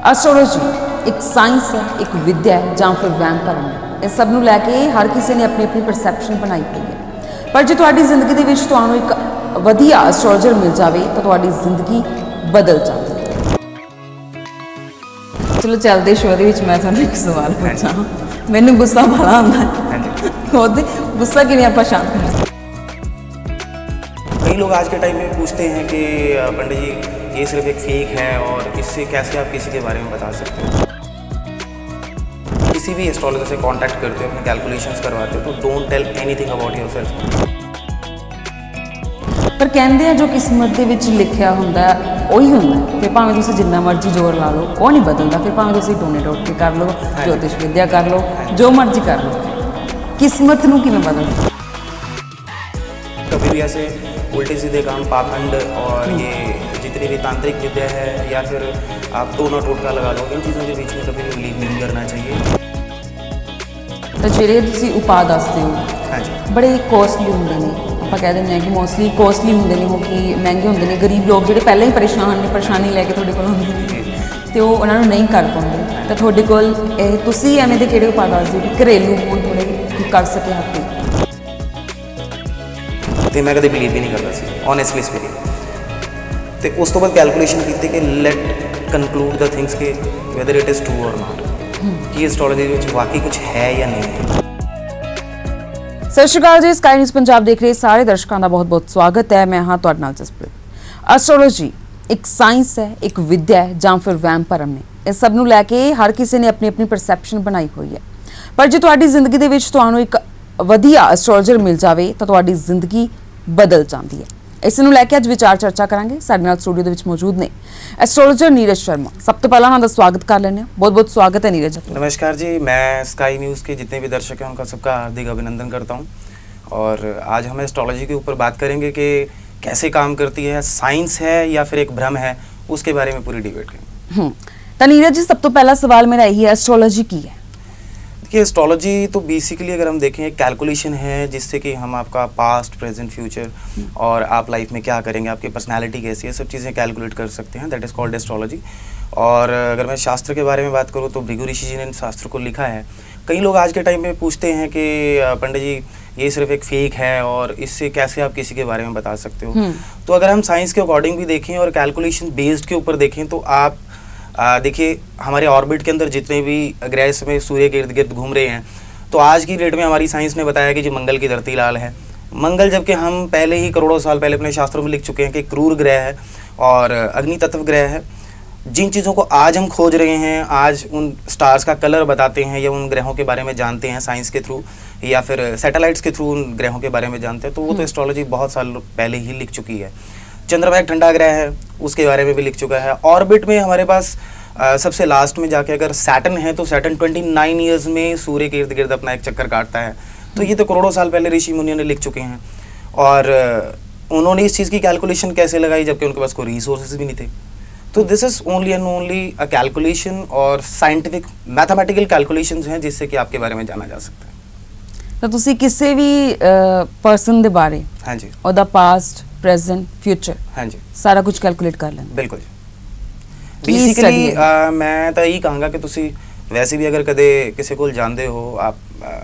Astrology एक science है, एक विद्या है ਜਾਂ ਫਿਰ ਵਹਿਮ ਭਰਮ ਹੈ। ਇਸ ਸਭ ਨੂੰ ਲੈ ਕੇ ਹਰ ਕਿਸੇ ਨੇ ਆਪਣੀ ਆਪਣੀ ਪਰਸੈਪਸ਼ਨ ਬਣਾਈ ਹੋਈ ਹੈ। ਪਰ ਜੇ ਤੁਹਾਡੀ ਜ਼ਿੰਦਗੀ ਦੇ ਵਿੱਚ ਤੁਹਾਨੂੰ ਇੱਕ ਵਧੀਆ ਐਸਟ੍ਰੋਲੋਜਰ ਮਿਲ ਜਾਵੇ ਤਾਂ ਤੁਹਾਡੀ ਜ਼ਿੰਦਗੀ ਬਦਲ ਜਾਂਦੀ ਹੈ। ਚਲੋ ਚੱਲਦੇ ਸ਼ੋਅ ਦੇ ਵਿੱਚ ਮੈਂ ਤੁਹਾਨੂੰ ਇੱਕ ਸਵਾਲ ਪੁੱਛਾਂ। ਮੈਨੂੰ ਗੁੱਸਾ ਬੜਾ ਆਉਂਦਾ ਹੈ। ਉਹਦੇ ਗੁੱਸਾ ਕਿਵੇਂ ਆਪਾਂ ਸ਼ਾਂਤ ਕਰ ਸਕਦੇ? कई लोग आज के टाइम में पूछते हैं कि पंडित जी ये सिर्फ एक फेक है और इससे कैसे आप किसी के बारे में बता सकते हो। किसी भी एस्ट्रोलॉजर से कांटेक्ट करते हो, अपने कैलकुलेशंस करवाते हो तो don't tell anything about yourself. ਪਰ ਕਹਿੰਦੇ ਆ ਜੋ ਕਿਸਮਤ ਦੇ ਵਿੱਚ ਲਿਖਿਆ ਹੁੰਦਾ ਉਹੀ ਹੁੰਦਾ। ਫਿਰ ਭਾਵੇਂ ਤੁਸੀਂ ਜਿੰਨਾ ਮਰਜ਼ੀ ਜ਼ੋਰ ਲਾ ਲਓ ਉਹ ਨਹੀਂ ਬਦਲਦਾ। ਫਿਰ ਭਾਵੇਂ ਤੁਸੀਂ ਟੋਨੇ ਟੋਟ ਕੇ ਕਰ ਲਓ, ਜੋਤਿਸ਼ ਵਿਦਿਆ ਕਰ ਲਓ, ਜੋ ਮਰਜ਼ੀ ਕਰ ਲਓ, ਕਿਸਮਤ ਨੂੰ ਕਿਵੇਂ ਬਦਲਦਾ? कभी भी ऐसे उल्टे सीधे काम, पाखंड और ये जितनी भी तांत्रिक विद्या है या फिर आप टोना टोटका लगा लो, इन चीज़ों के बीच में कभी भी बिलीव नहीं करना चाहिए। ਤਾਂ ਜਿਹੜੇ ਤੁਸੀਂ ਉਪਾਅ ਦੱਸਦੇ ਹੋ हाँ जी, ਬੜੇ ਕੋਸਟਲੀ ਹੁੰਦੇ ਨੇ। ਆਪਾਂ ਕਹਿ ਦਿੰਦੇ ਹਾਂ ਕਿ ਮੋਸਟਲੀ ਕੋਸਟਲੀ ਹੁੰਦੇ ਨੇ, ਉਹ ਕਿ ਮਹਿੰਗੇ ਹੁੰਦੇ ਨੇ। ਗਰੀਬ ਲੋਕ ਜਿਹੜੇ ਪਹਿਲਾਂ ਹੀ ਪਰੇਸ਼ਾਨ ਨੇ, ਪਰੇਸ਼ਾਨੀ ਲੈ ਕੇ ਤੁਹਾਡੇ ਕੋਲ ਹੁੰਦੇ ਨੇ ਅਤੇ ਉਹ ਉਹਨਾਂ ਨੂੰ ਨਹੀਂ ਕਰ ਪਾਉਂਦੇ। ਤਾਂ ਤੁਹਾਡੇ ਕੋਲ ਇਹ ਤੁਸੀਂ ਐਵੇਂ ਦੇ ਕਿਹੜੇ ਉਪਾਅ ਦੱਸਦੇ ਹੋ ਕਿ ਘਰੇਲੂ ਹੋਣ ਥੋੜ੍ਹੇ ਕਰ ਸਕੇ ਹੱਥ? ਤੇ ਮੈਂ ਕਦੇ ਬਿਲੀਵ ਹੀ ਨਹੀਂ ਕਰਦਾ ਸੀ, ਓਨੈਸਟਲੀ ਸਪੀਕਿੰਗ। ਤੇ ਉਸ ਤੋਂ ਬਾਅਦ ਕੈਲਕੂਲੇਸ਼ਨ ਕੀਤੀ ਕਿ ਲੈਟ ਕਨਕਲੂਡ ਦ ਥਿੰਗਸ ਕਿ ਵੈਦਰ ਇਟ ਇਜ਼ ਟਰੂ ਔਰ ਨਾਟ, ਕਿ ਐਸਟ੍ਰੋਲੋਜੀ ਵਿੱਚ ਵਾਕਈ ਕੁਝ ਹੈ ਜਾਂ ਨਹੀਂ ਹੈ। ਸਤਿ ਸ਼੍ਰੀ ਅਕਾਲ ਜੀ, ਸਕਾਈ ਨਿਊਜ਼ ਪੰਜਾਬ ਦੇਖ ਰਹੇ ਸਾਰੇ ਦਰਸ਼ਕਾਂ ਦਾ ਬਹੁਤ-ਬਹੁਤ ਸਵਾਗਤ ਹੈ। ਮੈਂ ਹਾਂ ਤੁਹਾਡੇ ਨਾਲ ਜਸਪ੍ਰੀਤ। ਐਸਟ੍ਰੋਲੋਜੀ ਇੱਕ ਸਾਇੰਸ ਹੈ, ਇੱਕ ਵਿਦਿਆ ਹੈ ਜਾਂ ਫਿਰ ਵਹਿਮ ਭਰਮ ਨੇ। ਇਸ ਸਭ ਨੂੰ ਲੈ ਕੇ ਹਰ ਕਿਸੇ ਨੇ ਆਪਣੀ ਆਪਣੀ ਪਰਸੈਪਸ਼ਨ ਬਣਾਈ ਹੋਈ ਹੈ। ਪਰ ਜੇ ਤੁਹਾਡੀ ਜ਼ਿੰਦਗੀ ਦੇ ਵਿੱਚ ਤੁਹਾਨੂੰ ਇੱਕ ਵਧੀਆ ਐਸਟ੍ਰੋਲੋਜਰ ਮਿਲ ਜਾਵੇ ਤਾਂ ਤੁਹਾਡੀ ਜ਼ਿੰਦਗੀ ਬਦਲ ਜਾਂਦੀ ਹੈ। ਇਸ ਨੂੰ ਲੈ ਕੇ ਅੱਜ ਵਿਚਾਰ ਚਰਚਾ ਕਰਾਂਗੇ। ਸਾਡੇ ਨਾਲ ਸਟੂਡੀਓ ਦੇ ਵਿੱਚ ਮੌਜੂਦ ਨੇ ਐਸਟ੍ਰੋਲੋਜਰ नीरज शर्मा। सब तो पहला उनका स्वागत कर लेने। बहुत बहुत स्वागत है नीरज। नमस्कार जी, मैं स्काई न्यूज़ के जितने भी दर्शक हैं उनका सबका हार्दिक अभिनंदन करता हूं। और आज हम एस्ट्रोलॉजी के ऊपर बात करेंगे कि कैसे काम करती है, साइंस है या फिर एक भ्रम है, उसके बारे में पूरी डिबेट करेंगे। तो नीरज जी, सब तो पहला सवाल मेरा यही है, एस्ट्रोलॉजी की है? देखिए, एस्ट्रोलॉजी तो बेसिकली अगर हम देखें एक कैलकुलेशन है जिससे कि हम आपका पास्ट, प्रेजेंट, फ्यूचर और आप लाइफ में क्या करेंगे, आपकी पर्सनालिटी कैसी है, सब चीज़ें कैलकुलेट कर सकते हैं। That is called astrology. और अगर मैं शास्त्र के बारे में बात करूँ तो भृगु ऋषि जी ने शास्त्र को लिखा है। कई लोग आज के टाइम में पूछते हैं कि पंडित जी ये सिर्फ एक फेक है और इससे कैसे आप किसी के बारे में बता सकते हो। तो अगर हम साइंस के अकॉर्डिंग भी देखें और कैलकुलेशन बेस्ड के ऊपर देखें तो आप देखिए हमारे ऑर्बिट के अंदर जितने भी ग्रह इस समय सूर्य के इर्द गिर्द घूम रहे हैं, तो आज की डेट में हमारी साइंस ने बताया कि जो मंगल की धरती लाल है। मंगल जबकि हम पहले ही करोड़ों साल पहले अपने शास्त्रों में लिख चुके हैं कि क्रूर ग्रह है और अग्नि तत्व ग्रह है। जिन चीज़ों को आज हम खोज रहे हैं, आज उन स्टार्स का कलर बताते हैं या उन ग्रहों के बारे में जानते हैं साइंस के थ्रू या फिर सैटेलाइट्स के थ्रू उन ग्रहों के बारे में जानते हैं, तो वो तो एस्ट्रोलॉजी बहुत साल पहले ही लिख चुकी है। चंद्रमा एक ठंडा ग्रह है, उसके बारे में भी लिख चुका है। ऑर्बिट में हमारे पास सबसे लास्ट में जाके अगर सैटर्न है तो सैटर्न 29 ईयर्स में सूर्य के इर्द गिर्द अपना एक चक्कर काटता है। तो ये तो करोड़ों साल पहले ऋषि मुनियों ने लिख चुके हैं। और उन्होंने इस चीज़ की कैलकुलेशन कैसे लगाई जबकि उनके पास कोई रिसोर्सेज भी नहीं थे। तो this is only and only a calculation और साइंटिफिक मैथमेटिकल कैलकुलेशंस हैं जिससे कि आपके बारे में जाना जा सकता है। ਤਾਂ ਤੁਸੀਂ ਕਿਸੇ ਵੀ ਪਰਸਨ ਦੇ ਬਾਰੇ, हाँ जी, ਉਹਦਾ ਪਾਸਟ, ਪ੍ਰੈਜ਼ੈਂਟ, ਫਿਊਚਰ हाँ जी, ਸਾਰਾ ਕੁਝ ਕੈਲਕੂਲੇਟ ਕਰ ਲੈਂਦੇ? ਬਿਲਕੁਲ ਜੀ। ਕੀ ਬੇਸਿਕਲੀ study ਹੈ? ਮੈਂ ਤਾਂ ਇਹੀ ਕਹਾਂਗਾ ਕਿ ਤੁਸੀਂ ਵੈਸੇ ਵੀ अगर कदे किसी को जानते हो, आप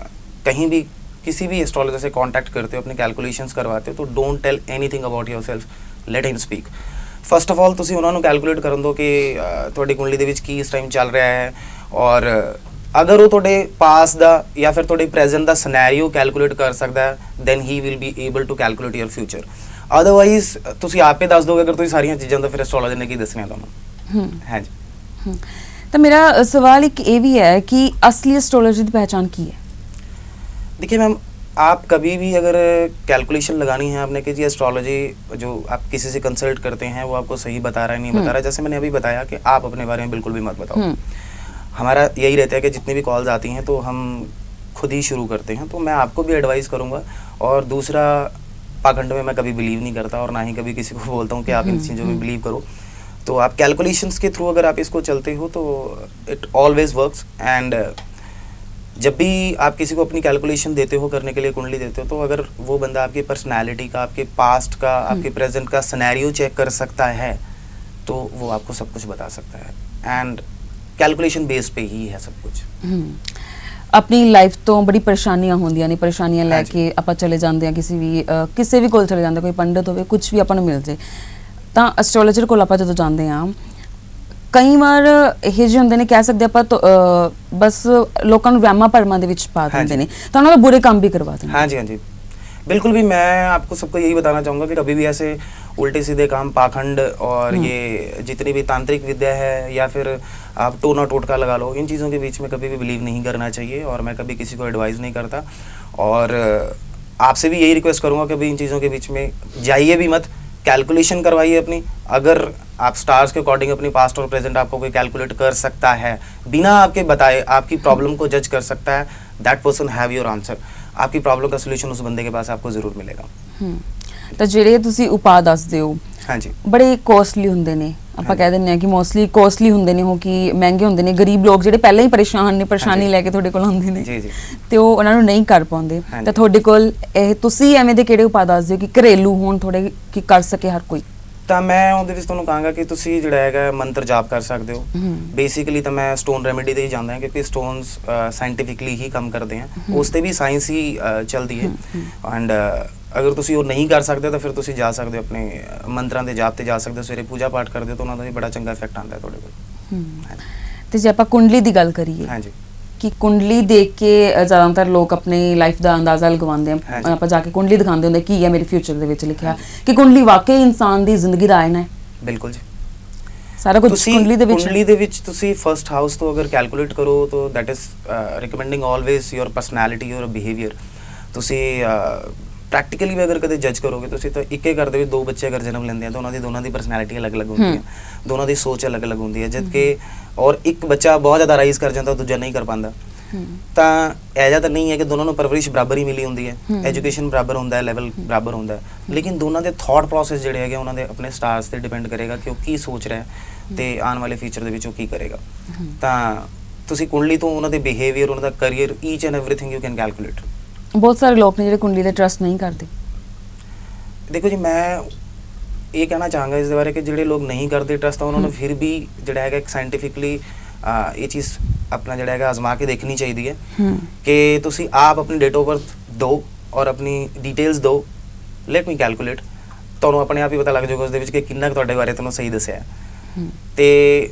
कहीं भी किसी भी एस्ट्रोलॉजर से कांटेक्ट करते हो, अपने कैलकुलेशंस करवाते हो, तो don't tell anything about yourself, let him speak. First of all ਤੁਸੀਂ ਉਹਨਾਂ ਨੂੰ ਕੈਲਕੂਲੇਟ ਕਰਨ ਦਿਓ ਕਿ ਤੁਹਾਡੀ ਕੁੰਡਲੀ ਦੇ ਵਿੱਚ ਕੀ ਇਸ ਟਾਈਮ ਚੱਲ ਰਿਹਾ ਹੈ। ਔਰ ਅਗਰ ਉਹ ਤੁਹਾਡੇ ਪਾਸ ਦਾ ਜਾਂ ਫਿਰ ਤੁਹਾਡੇ ਪ੍ਰੈਜ਼ੈਂਟ ਦਾ ਸਿਨੈਰੀਓ ਕੈਲਕੂਲੇਟ ਕਰ ਸਕਦਾ ਹੈ, then he will be able to calculate your future. Otherwise ਤੁਸੀਂ ਆਪੇ ਦੱਸ ਦੋਗੇ ਅਗਰ ਤੁਸੀਂ ਸਾਰੀਆਂ ਚੀਜ਼ਾਂ ਤਾਂ ਫਿਰ ਐਸਟ੍ਰੋਲੋਜਰ ਨੇ ਕੀ ਦੱਸਣਾ ਤੁਹਾਨੂੰ। हाँ जी। तो मेरा सवाल एक ये भी है कि असली एस्ट्रोलॉजी की पहचान की है? देखिए मैम, आप कभी भी अगर कैलकुलेशन लगानी है आपने कि जी एस्ट्रोलॉजी जो आप किसी से कंसल्ट करते हैं वो आपको सही बता रहा है नहीं बता रहा है, जैसे मैंने अभी बताया कि आप अपने बारे में बिल्कुल भी मत बताओ। हमारा यही रहता है कि जितनी भी कॉल्स आती हैं तो हम खुद ही शुरू करते हैं। तो मैं आपको भी एडवाइस करूँगा। और दूसरा, पाखंड में मैं कभी बिलीव नहीं करता और ना ही कभी किसी को बोलता हूँ कि आप इन चीज़ों में बिलीव करो। तो आप कैलकुलेशंस के थ्रू अगर आप इसको चलते हो तो इट ऑलवेज वर्क्स। एंड जब भी आप किसी को अपनी कैलकुलेशन देते हो करने के लिए, कुंडली देते हो, तो अगर वो बंदा आपकी पर्सनालिटी का, आपके पास्ट का, आपके प्रेजेंट का सिनेरियो चेक कर सकता है तो वो आपको सब कुछ बता सकता है। एंड कैलकुलेशन बेस पे ही है सब कुछ। ਆਪਣੀ ਲਾਈਫ ਤੋਂ ਬੜੀ ਪਰੇਸ਼ਾਨੀਆਂ ਹੁੰਦੀਆਂ ਨੇ, ਪਰੇਸ਼ਾਨੀਆਂ ਲੈ ਹਾਂਜੀ। ਕੇ ਆਪਾਂ ਚਲੇ ਜਾਂਦੇ ਆ ਕਿਸੇ ਵੀ ਕੋਲ ਚਲੇ ਜਾਂਦੇ, ਕੋਈ ਪੰਡਤ ਹੋਵੇ, ਕੁਝ ਵੀ ਆਪਾਂ ਨੂੰ ਮਿਲ ਜੇ, ਤਾਂ ਐਸਟ੍ਰੋਲੋਜਰ ਕੋਲ ਆਪਾਂ ਜਦੋਂ ਜਾਂਦੇ ਆ, ਕਈ ਵਾਰ ਇਹ ਜਿਹੇ ਹੁੰਦੇ ਨੇ, ਕਹਿ ਸਕਦੇ ਆਪਾਂ ਬਸ ਲੋਕਾਂ ਨੂੰ ਵਹਿਮਾਂ ਭਰਮਾਂ ਦੇ ਵਿੱਚ ਪਾ ਦਿੰਦੇ ਨੇ, ਤਾਂ ਉਹਨਾਂ ਦਾ ਬੁਰੇ ਕੰਮ ਵੀ ਕਰਵਾ ਦਿੰਦੇ। हाँ जी, हाँ जी, बिल्कुल भी। मैं आपको सबको यही बताना चाहूँगा कि कभी भी ऐसे उल्टे सीधे काम, पाखंड और ये जितनी भी तांत्रिक विद्या है या फिर आप टोना टोटका लगा लो, इन चीज़ों के बीच में कभी भी बिलीव नहीं करना चाहिए, और मैं कभी किसी को एडवाइस नहीं करता। और आपसे भी यही रिक्वेस्ट करूँगा कि इन चीज़ों के बीच में जाइए भी मत, कैलकुलेशन करवाइए अपनी। अगर आप स्टार्स के अकॉर्डिंग अपनी पास्ट और प्रेजेंट आपको कोई कैलकुलेट कर सकता है, बिना आपके बताए आपकी प्रॉब्लम को जज कर सकता है, that person have your answer. आपकी प्रॉब्लम का सोल्यूशन उस बंदे के पास आपको ज़रूर मिलेगा। ਤਾਂ ਜਿਹੜੇ ਤੁਸੀਂ ਉਪਾਅ ਦੱਸਦੇ ਹੋ, हाँ जी, ਬੜੇ ਕੋਸਟਲੀ ਹੁੰਦੇ ਨੇ, ਆਪਾਂ ਕਹਿ ਦਿੰਦੇ ਆ ਕਿ ਮੋਸਟਲੀ ਕੋਸਟਲੀ ਹੁੰਦੇ ਨੇ, ਉਹ ਕਿ ਮਹਿੰਗੇ ਹੁੰਦੇ ਨੇ। ਗਰੀਬ ਲੋਕ ਜਿਹੜੇ ਪਹਿਲਾਂ ਹੀ ਪਰੇਸ਼ਾਨ ਨੇ, ਪਰੇਸ਼ਾਨੀ ਲੈ ਕੇ ਤੁਹਾਡੇ ਕੋਲ ਆਉਂਦੇ ਨੇ, जी जी। ਤੇ ਉਹ ਉਹਨਾਂ ਨੂੰ ਨਹੀਂ ਕਰ ਪਾਉਂਦੇ, ਹਾਂਜੀ। ਤਾਂ ਤੁਹਾਡੇ ਕੋਲ ਇਹ ਤੁਸੀਂ ਐਵੇਂ ਦੇ ਕਿਹੜੇ ਉਪਾਅ ਦੱਸਦੇ ਹੋ ਕਿ ਘਰੇਲੂ ਹੋਣ ਥੋੜੇ, ਕਿ ਕਰ ਸਕੇ ਹਰ ਕੋਈ? ਤਾਂ ਮੈਂ ਉਹਦੇ ਵਿੱਚ ਤੁਹਾਨੂੰ ਕਹਾਂਗਾ ਕਿ ਤੁਸੀਂ ਜਿਹੜਾ ਹੈਗਾ ਮੰਤਰ ਜਾਪ ਕਰ ਸਕਦੇ ਹੋ। ਬੇਸਿਕਲੀ ਤਾਂ ਮੈਂ ਸਟੋਨ ਰੈਮੇਡੀ ਤੇ ਹੀ ਜਾਂਦਾ ਹਾਂ, ਕਿਉਂਕਿ ਸਟੋਨਸ ਸਾਇੰਟੀਫਿਕਲੀ ਹੀ ਕੰਮ ਕਰਦੇ ਆ, ਉਸ ਤੇ ਵੀ ਸਾਇੰਸ ਹੀ ਚੱਲਦੀ ਹੈ। ਐਂਡ ਅਗਰ ਤੁਸੀਂ ਉਹ ਨਹੀਂ ਕਰ ਸਕਦੇ ਤਾਂ ਫਿਰ ਤੁਸੀਂ ਜਾ ਸਕਦੇ ਹੋ ਆਪਣੇ ਮੰਤਰਾਂ ਦੇ ਜਾਪ ਤੇ ਜਾ ਸਕਦੇ ਹੋ, ਸਵੇਰੇ ਪੂਜਾ ਪਾਠ ਕਰਦੇ ਹੋ ਤਾਂ ਉਹਨਾਂ ਦਾ ਵੀ ਬੜਾ ਚੰਗਾ ਇਫੈਕਟ ਆਉਂਦਾ ਹੈ ਤੁਹਾਡੇ ਕੋਲ। ਤੇ ਜੇ ਆਪਾਂ ਕੁੰਡਲੀ ਦੀ ਗੱਲ ਕਰੀਏ, ਹਾਂਜੀ, ਕਿ ਕੁੰਡਲੀ ਦੇਖ ਕੇ ਜ਼ਿਆਦਾਤਰ ਲੋਕ ਆਪਣੀ ਲਾਈਫ ਦਾ ਅੰਦਾਜ਼ਾ ਲਗਵਾਉਂਦੇ ਆ, ਹਾਂਜੀ। ਆਪਾਂ ਜਾ ਕੇ ਕੁੰਡਲੀ ਦਿਖਾਉਂਦੇ ਹੁੰਦੇ ਕੀ ਹੈ ਮੇਰੇ ਫਿਊਚਰ ਦੇ ਵਿੱਚ ਲਿਖਿਆ, ਕਿ ਕੁੰਡਲੀ ਵਾਕਈ ਇਨਸਾਨ ਦੀ ਜ਼ਿੰਦਗੀ ਦਾ ਆਇਨਾ ਹੈ, ਬਿਲਕੁਲ ਜੀ। ਸਾਰਾ ਕੁਝ ਤੁਸੀਂ ਕੁੰਡਲੀ ਦੇ ਵਿੱਚ ਤੁਸੀਂ ਫਰਸਟ ਹਾਊਸ ਤੋਂ ਅਗਰ ਕੈਲਕੂਲੇਟ ਕਰੋ ਤਾਂ that is recommending always your personality, your behaviour. ਤੁਸੀਂ ਪ੍ਰੈਕਟੀਕਲੀ ਵੀ ਅਗਰ ਕਦੇ ਜੱਜ ਕਰੋਗੇ ਤੁਸੀਂ ਤਾਂ ਇੱਕੇ ਘਰ ਦੇ ਵਿੱਚ ਦੋ ਬੱਚੇ ਅਗਰ ਜਨਮ ਲੈਂਦੇ ਆ ਤਾਂ ਉਹਨਾਂ ਦੀ ਦੋਨਾਂ ਦੀ ਪਰਸਨੈਲਿਟੀ ਅਲੱਗ-ਅਲੱਗ ਹੁੰਦੀ ਹੈ, ਦੋਨਾਂ ਦੀ ਸੋਚ ਅਲੱਗ-ਅਲੱਗ ਹੁੰਦੀ ਹੈ। ਜਦ ਕਿ ਔਰ ਇੱਕ ਬੱਚਾ ਬਹੁਤ ਜ਼ਿਆਦਾ ਰਾਈਜ਼ ਕਰ ਜਾਂਦਾ, ਦੂਜਾ ਨਹੀਂ ਕਰ ਪਾਉਂਦਾ, ਤਾਂ ਐਜਾ ਤਾਂ ਨਹੀਂ ਹੈ ਕਿ ਦੋਨਾਂ ਨੂੰ ਪਰਵਰਿਸ਼ ਬਰਾਬਰ ਹੀ ਮਿਲੀ ਹੁੰਦੀ ਹੈ, ਐਜੂਕੇਸ਼ਨ ਬਰਾਬਰ ਹੁੰਦਾ ਹੈ, ਲੈਵਲ ਬਰਾਬਰ ਹੁੰਦਾ ਹੈ, ਲੇਕਿਨ ਦੋਨਾਂ ਦੇ ਥਾਟ ਪ੍ਰੋਸੈਸ ਜਿਹੜੇ ਹੈਗੇ ਉਹਨਾਂ ਦੇ ਆਪਣੇ ਸਟਾਰਸ ਤੇ ਡਿਪੈਂਡ ਕਰੇਗਾ ਕਿ ਉਹ ਕੀ ਸੋਚ ਰਿਹਾ ਹੈ ਤੇ ਆਉਣ ਵਾਲੇ ਫਿਊਚਰ ਦੇ ਵਿੱਚ ਉਹ ਕੀ ਕਰੇਗਾ। ਤਾਂ ਤੁਸੀਂ ਕੁੰਡਲੀ ਤੋਂ ਉਹਨਾਂ ਦੇ ਬਿਹੇਵੀਅਰ, ਉਹਨਾਂ ਦਾ career, each and everything you can calculate. ਬਹੁਤ ਸਾਰੇ ਲੋਕ ਨੇ ਜਿਹੜੇ ਕੁੰਡਲੀ ਤੇ ਟਰਸਟ ਨਹੀਂ ਕਰਦੇ। ਦੇਖੋ ਜੀ, ਮੈਂ ਇਹ ਕਹਿਣਾ ਚਾਹਾਂਗਾ ਇਸ ਦੇ ਬਾਰੇ ਕਿ ਜਿਹੜੇ ਲੋਕ ਨਹੀਂ ਕਰਦੇ ਟਰਸਟ, ਤਾਂ ਉਹਨਾਂ ਨੂੰ ਫਿਰ ਵੀ ਜਿਹੜਾ ਹੈਗਾ ਇੱਕ ਸਾਇੰਟੀਫਿਕਲੀ ਇਹ ਚੀਜ਼ ਆਪਣਾ ਜਿਹੜਾ ਹੈਗਾ ਆਜ਼ਮਾ ਕੇ ਦੇਖਣੀ ਚਾਹੀਦੀ ਹੈ ਕਿ ਤੁਸੀਂ ਆਪ ਆਪਣੀ ਡੇਟ ਆਫ ਬਰਥ ਦਿਓ ਔਰ ਆਪਣੀ ਡਿਟੇਲਸ ਦਿਓ, ਲੈਟ ਮੀ ਕੈਲਕੂਲੇਟ। ਤੁਹਾਨੂੰ ਆਪਣੇ ਆਪ ਹੀ ਪਤਾ ਲੱਗ ਜਾਊਗਾ ਉਸ ਦੇ ਵਿੱਚ ਕਿ ਕਿੰਨਾ ਕੁ ਤੁਹਾਡੇ ਬਾਰੇ ਤੁਹਾਨੂੰ ਸਹੀ ਦੱਸਿਆ ਹੈ, ਤੇ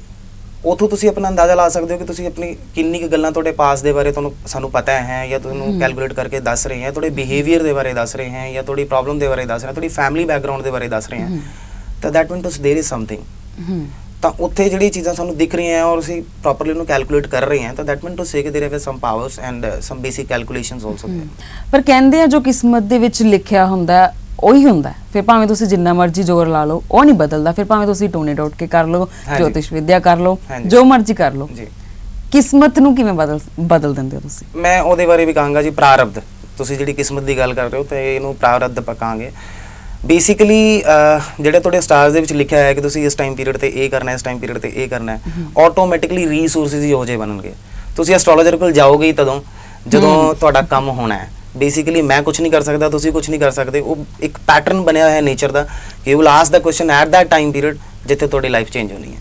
ਉਥੋਂ ਤੁਸੀਂ ਆਪਣਾ ਅੰਦਾਜ਼ਾ ਲਾ ਸਕਦੇ ਹੋ ਕਿ ਤੁਸੀਂ ਆਪਣੀ ਕਿੰਨੀ ਕੁ ਗੱਲਾਂ ਤੁਹਾਡੇ ਪਾਸ ਦੇ ਬਾਰੇ ਸਾਨੂੰ ਪਤਾ ਹੈ, ਜਾਂ ਤੁਹਾਨੂੰ ਕੈਲਕੂਲੇਟ ਕਰਕੇ ਦੱਸ ਰਹੇ ਹੈ, ਤੁਹਾਡੇ ਬਿਹੇਵੀਅਰ ਦੇ ਬਾਰੇ ਦੱਸ ਰਹੇ ਹੈ, ਜਾਂ ਤੁਹਾਡੀ ਪ੍ਰੋਬਲਮ ਦੇ ਬਾਰੇ ਦੱਸ ਰਹੇ, ਤੁਹਾਡੀ ਫੈਮਿਲੀ ਬੈਕਗ੍ਰਾਉਂਡ ਦੇ ਬਾਰੇ ਦੱਸ ਰਹੇ ਹੈ, ਤਾਂ ਦੈਟ ਮੀਨਸ ਦੇयर ਇਜ਼ ਸਮਥਿੰਗ। ਤਾਂ ਉੱਥੇ ਜਿਹੜੀ ਚੀਜ਼ਾਂ ਸਾਨੂੰ ਦਿਖ ਰਹੀਆਂ ਹੈ ਔਰ ਅਸੀਂ ਪ੍ਰੋਪਰਲੀ ਉਹਨੂੰ ਕੈਲਕੂਲੇਟ ਕਰ ਰਹੇ ਹਾਂ, ਤਾਂ ਦੈਟ ਮੀਨ ਟੂ ਸੇ ਕਿ there have some powers and some basic calculations also there. ਪਰ ਕਹਿੰਦੇ ਆ ਜੋ ਕਿਸਮਤ ਦੇ ਵਿੱਚ ਲਿਖਿਆ ਹੁੰਦਾ ਉਹੀ ਹੁੰਦਾ, ਫਿਰ ਭਾਵੇਂ ਤੁਸੀਂ ਜਿੰਨਾ ਮਰਜ਼ੀ ਜ਼ੋਰ ਲਾ ਲਓ ਉਹ ਨਹੀਂ ਬਦਲਦਾ, ਫਿਰ ਭਾਵੇਂ ਤੁਸੀਂ ਟੋਨੇ ਟੋਟ ਕੇ ਕਰ ਲਓ, ਜੋਤਿਸ਼ ਵਿਦਿਆ ਕਰ ਲਓ, ਜੋ ਮਰਜ਼ੀ ਕਰ ਲਓ, ਕਿਸਮਤ ਨੂੰ ਕਿਵੇਂ ਬਦਲ ਦਿੰਦੇ ਹੋ ਤੁਸੀਂ? ਮੈਂ ਉਹਦੇ ਬਾਰੇ ਵੀ ਕਹਾਂਗਾ ਜੀ, ਪ੍ਰਾਰਬਧ। ਤੁਸੀਂ ਜਿਹੜੀ ਕਿਸਮਤ ਦੀ ਗੱਲ ਕਰ ਰਹੇ ਹੋ ਤਾਂ ਇਹਨੂੰ ਪ੍ਰਾਰਬਧ ਆਪਾਂ ਕਹਾਂਗੇ। ਬੇਸਿਕਲੀ ਜਿਹੜੇ ਤੁਹਾਡੇ ਸਟਾਰਸ ਦੇ ਵਿੱਚ ਲਿਖਿਆ ਹੈ ਕਿ ਤੁਸੀਂ ਇਸ ਟਾਈਮ ਪੀਰੀਅਡ ਤੇ ਇਹ ਕਰਨਾ ਹੈ, ਇਸ ਟਾਈਮ ਪੀਰੀਅਡ ਤੇ ਇਹ ਕਰਨਾ ਹੈ, ਆਟੋਮੈਟਿਕਲੀ ਰੀਸੋਰਸਿਸ ਹੀ ਹੋ ਜੇ ਬਣਨਗੇ। ਤੁਸੀਂ ਐਸਟ੍ਰੋਲੋਜਰ ਕੋਲ ਜਾਓਗੇ ਹੀ ਤਦੋਂ ਜਦੋਂ ਤੁਹਾਡਾ ਕੰਮ ਹੋਣਾ ਹੈ। ਬੇਸਿਕਲੀ ਮੈਂ ਕੁਝ ਨਹੀਂ ਕਰ ਸਕਦਾ, ਤੁਸੀਂ ਕੁਝ ਨਹੀਂ ਕਰ ਸਕਦੇ, ਉਹ ਇੱਕ ਪੈਟਰਨ ਬਣਿਆ ਹੋਇਆ ਹੈ ਨੇਚਰ ਦਾ ਕਿ you will ask the question at that time period ਜਿੱਥੇ ਤੁਹਾਡੀ ਲਾਈਫ ਚੇਂਜ ਹੋਣੀ ਹੈ।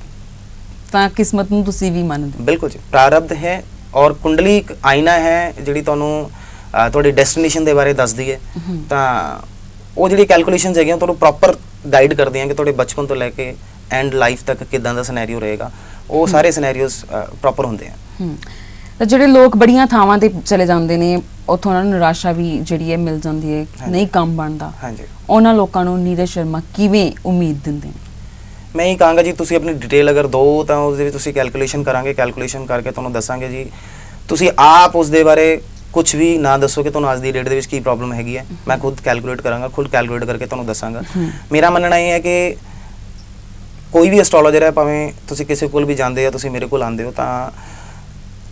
ਤਾਂ ਕਿਸਮਤ ਨੂੰ ਤੁਸੀਂ ਵੀ ਮੰਨਦੇ ਹੋ? ਬਿਲਕੁਲ ਜੀ, ਪ੍ਰਾਰਬਧ ਹੈ ਔਰ ਕੁੰਡਲੀ ਇੱਕ ਆਇਨਾ ਹੈ ਜਿਹੜੀ ਤੁਹਾਨੂੰ ਤੁਹਾਡੀ ਡੈਸਟੀਨੇਸ਼ਨ ਦੇ ਬਾਰੇ ਦੱਸਦੀ ਹੈ। ਤਾਂ ਉਹ ਜਿਹੜੀ ਕੈਲਕੂਲੇਸ਼ਨਸ ਹੈਗੀਆਂ ਤੁਹਾਨੂੰ ਪ੍ਰੋਪਰ ਗਾਈਡ ਕਰਦੀਆਂ ਕਿ ਤੁਹਾਡੇ ਬਚਪਨ ਤੋਂ ਲੈ ਕੇ ਐਂਡ ਲਾਈਫ ਤੱਕ ਕਿਦਾਂ ਦਾ ਸਿਨੈਰੀਓ ਰਹੇਗਾ, ਉਹ ਸਾਰੇ ਸਿਨੈਰੀਓਸ ਪ੍ਰੋਪਰ ਹੁੰਦੇ ਆ। ਤਾਂ ਜਿਹੜੇ ਲੋਕ ਬੜੀਆਂ ਥਾਵਾਂ ਤੇ ਚਲੇ ਜਾਂਦੇ ਨੇ, ਉੱਥੋਂ ਉਹਨਾਂ ਨੂੰ ਨਿਰਾਸ਼ਾ ਵੀ ਜਿਹੜੀ ਹੈ ਮਿਲ ਜਾਂਦੀ ਹੈ, ਨਹੀਂ ਕੰਮ ਬਣਦਾ, ਉਹਨਾਂ ਲੋਕਾਂ ਨੂੰ ਨੀਰਜ ਸ਼ਰਮਾ ਕਿਵੇਂ ਉਮੀਦ ਦਿੰਦੇ ਨੇ? ਮੈਂ ਇਹ ਕਹਾਂਗਾ ਜੀ, ਤੁਸੀਂ ਆਪਣੀ ਡਿਟੇਲ ਅਗਰ ਦਿਓ ਤਾਂ ਉਸ ਦੇ ਵਿੱਚ ਤੁਸੀਂ ਕੈਲਕੂਲੇਸ਼ਨ ਕਰਾਂਗੇ, ਕੈਲਕੂਲੇਸ਼ਨ ਕਰਕੇ ਤੁਹਾਨੂੰ ਦੱਸਾਂਗੇ ਜੀ। ਤੁਸੀਂ ਆਪ ਉਸ ਦੇ ਬਾਰੇ ਕੁਝ ਵੀ ਨਾ ਦੱਸੋ ਕਿ ਤੁਹਾਨੂੰ ਅੱਜ ਦੀ ਡੇਟ ਦੇ ਵਿੱਚ ਕੀ ਪ੍ਰੋਬਲਮ ਹੈਗੀ ਹੈ, ਮੈਂ ਖੁਦ ਕੈਲਕੂਲੇਟ ਕਰਾਂਗਾ, ਖੁਦ ਕੈਲਕੂਲੇਟ ਕਰਕੇ ਤੁਹਾਨੂੰ ਦੱਸਾਂਗਾ। ਮੇਰਾ ਮੰਨਣਾ ਇਹ ਹੈ ਕਿ ਕੋਈ ਵੀ ਐਸਟ੍ਰੋਲੋਜਰ ਹੈ, ਭਾਵੇਂ ਤੁਸੀਂ ਕਿਸੇ ਕੋਲ ਵੀ ਜਾਂਦੇ ਹੋ, ਤੁਸੀਂ ਮੇਰੇ ਕੋਲ ਆਉਂਦੇ ਹੋ, ਤਾਂ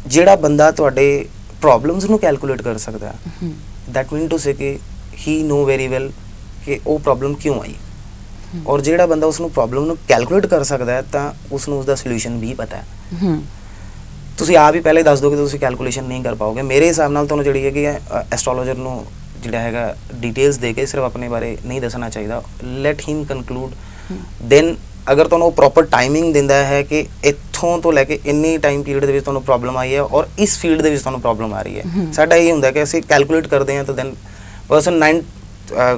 ਜਿਹੜਾ ਬੰਦਾ ਤੁਹਾਡੇ ਪ੍ਰੋਬਲਮਸ ਨੂੰ ਕੈਲਕੂਲੇਟ ਕਰ ਸਕਦਾ ਦੈਟ ਮੀਨ ਟੂ ਸੇ ਕਿ ਹੀ ਨੋ ਵੈਰੀ ਵੈਲ ਕਿ ਉਹ ਪ੍ਰੋਬਲਮ ਕਿਉਂ ਆਈ, ਔਰ ਜਿਹੜਾ ਬੰਦਾ ਉਸ ਨੂੰ ਪ੍ਰੋਬਲਮ ਨੂੰ ਕੈਲਕੂਲੇਟ ਕਰ ਸਕਦਾ ਹੈ ਤਾਂ ਉਸ ਨੂੰ ਉਸ ਦਾ ਸੋਲੂਸ਼ਨ ਵੀ ਪਤਾ ਹੈ। ਤੁਸੀਂ ਆਪ ਹੀ ਪਹਿਲੇ ਦੱਸ ਦਿਓ ਕਿ ਤੁਸੀਂ ਕੈਲਕੂਲੇਸ਼ਨ ਨਹੀਂ ਕਰ ਪਾਓਗੇ। ਮੇਰੇ ਹਿਸਾਬ ਨਾਲ ਤੁਹਾਨੂੰ ਜਿਹੜੀ ਹੈਗੀ ਹੈ ਐਸਟ੍ਰੋਲੋਜਰ ਨੂੰ ਜਿਹੜਾ ਹੈਗਾ ਡਿਟੇਲਸ ਦੇ ਕੇ ਸਿਰਫ ਆਪਣੇ ਬਾਰੇ ਨਹੀਂ ਦੱਸਣਾ ਚਾਹੀਦਾ। ਲੈਟ ਹਿਮ ਕਨਕਲੂਡ, ਦੈਨ ਅਗਰ ਤੁਹਾਨੂੰ ਪ੍ਰੋਪਰ ਟਾਈਮਿੰਗ ਦਿੰਦਾ ਹੈ ਕਿ ਇੱਥੋਂ ਤੋਂ ਲੈ ਕੇ ਇੰਨੀ ਟਾਈਮ ਪੀਰੀਅਡ ਦੇ ਵਿੱਚ ਤੁਹਾਨੂੰ ਪ੍ਰੋਬਲਮ ਆਈ ਹੈ ਔਰ ਇਸ ਫੀਲਡ ਦੇ ਵਿੱਚ ਤੁਹਾਨੂੰ ਪ੍ਰੋਬਲਮ ਆ ਰਹੀ ਹੈ। ਸਾਡਾ ਇਹ ਹੁੰਦਾ ਕਿ ਅਸੀਂ ਕੈਲਕੂਲੇਟ ਕਰਦੇ ਹਾਂ ਤਾਂ ਦੈਨ ਪਰਸਨ 9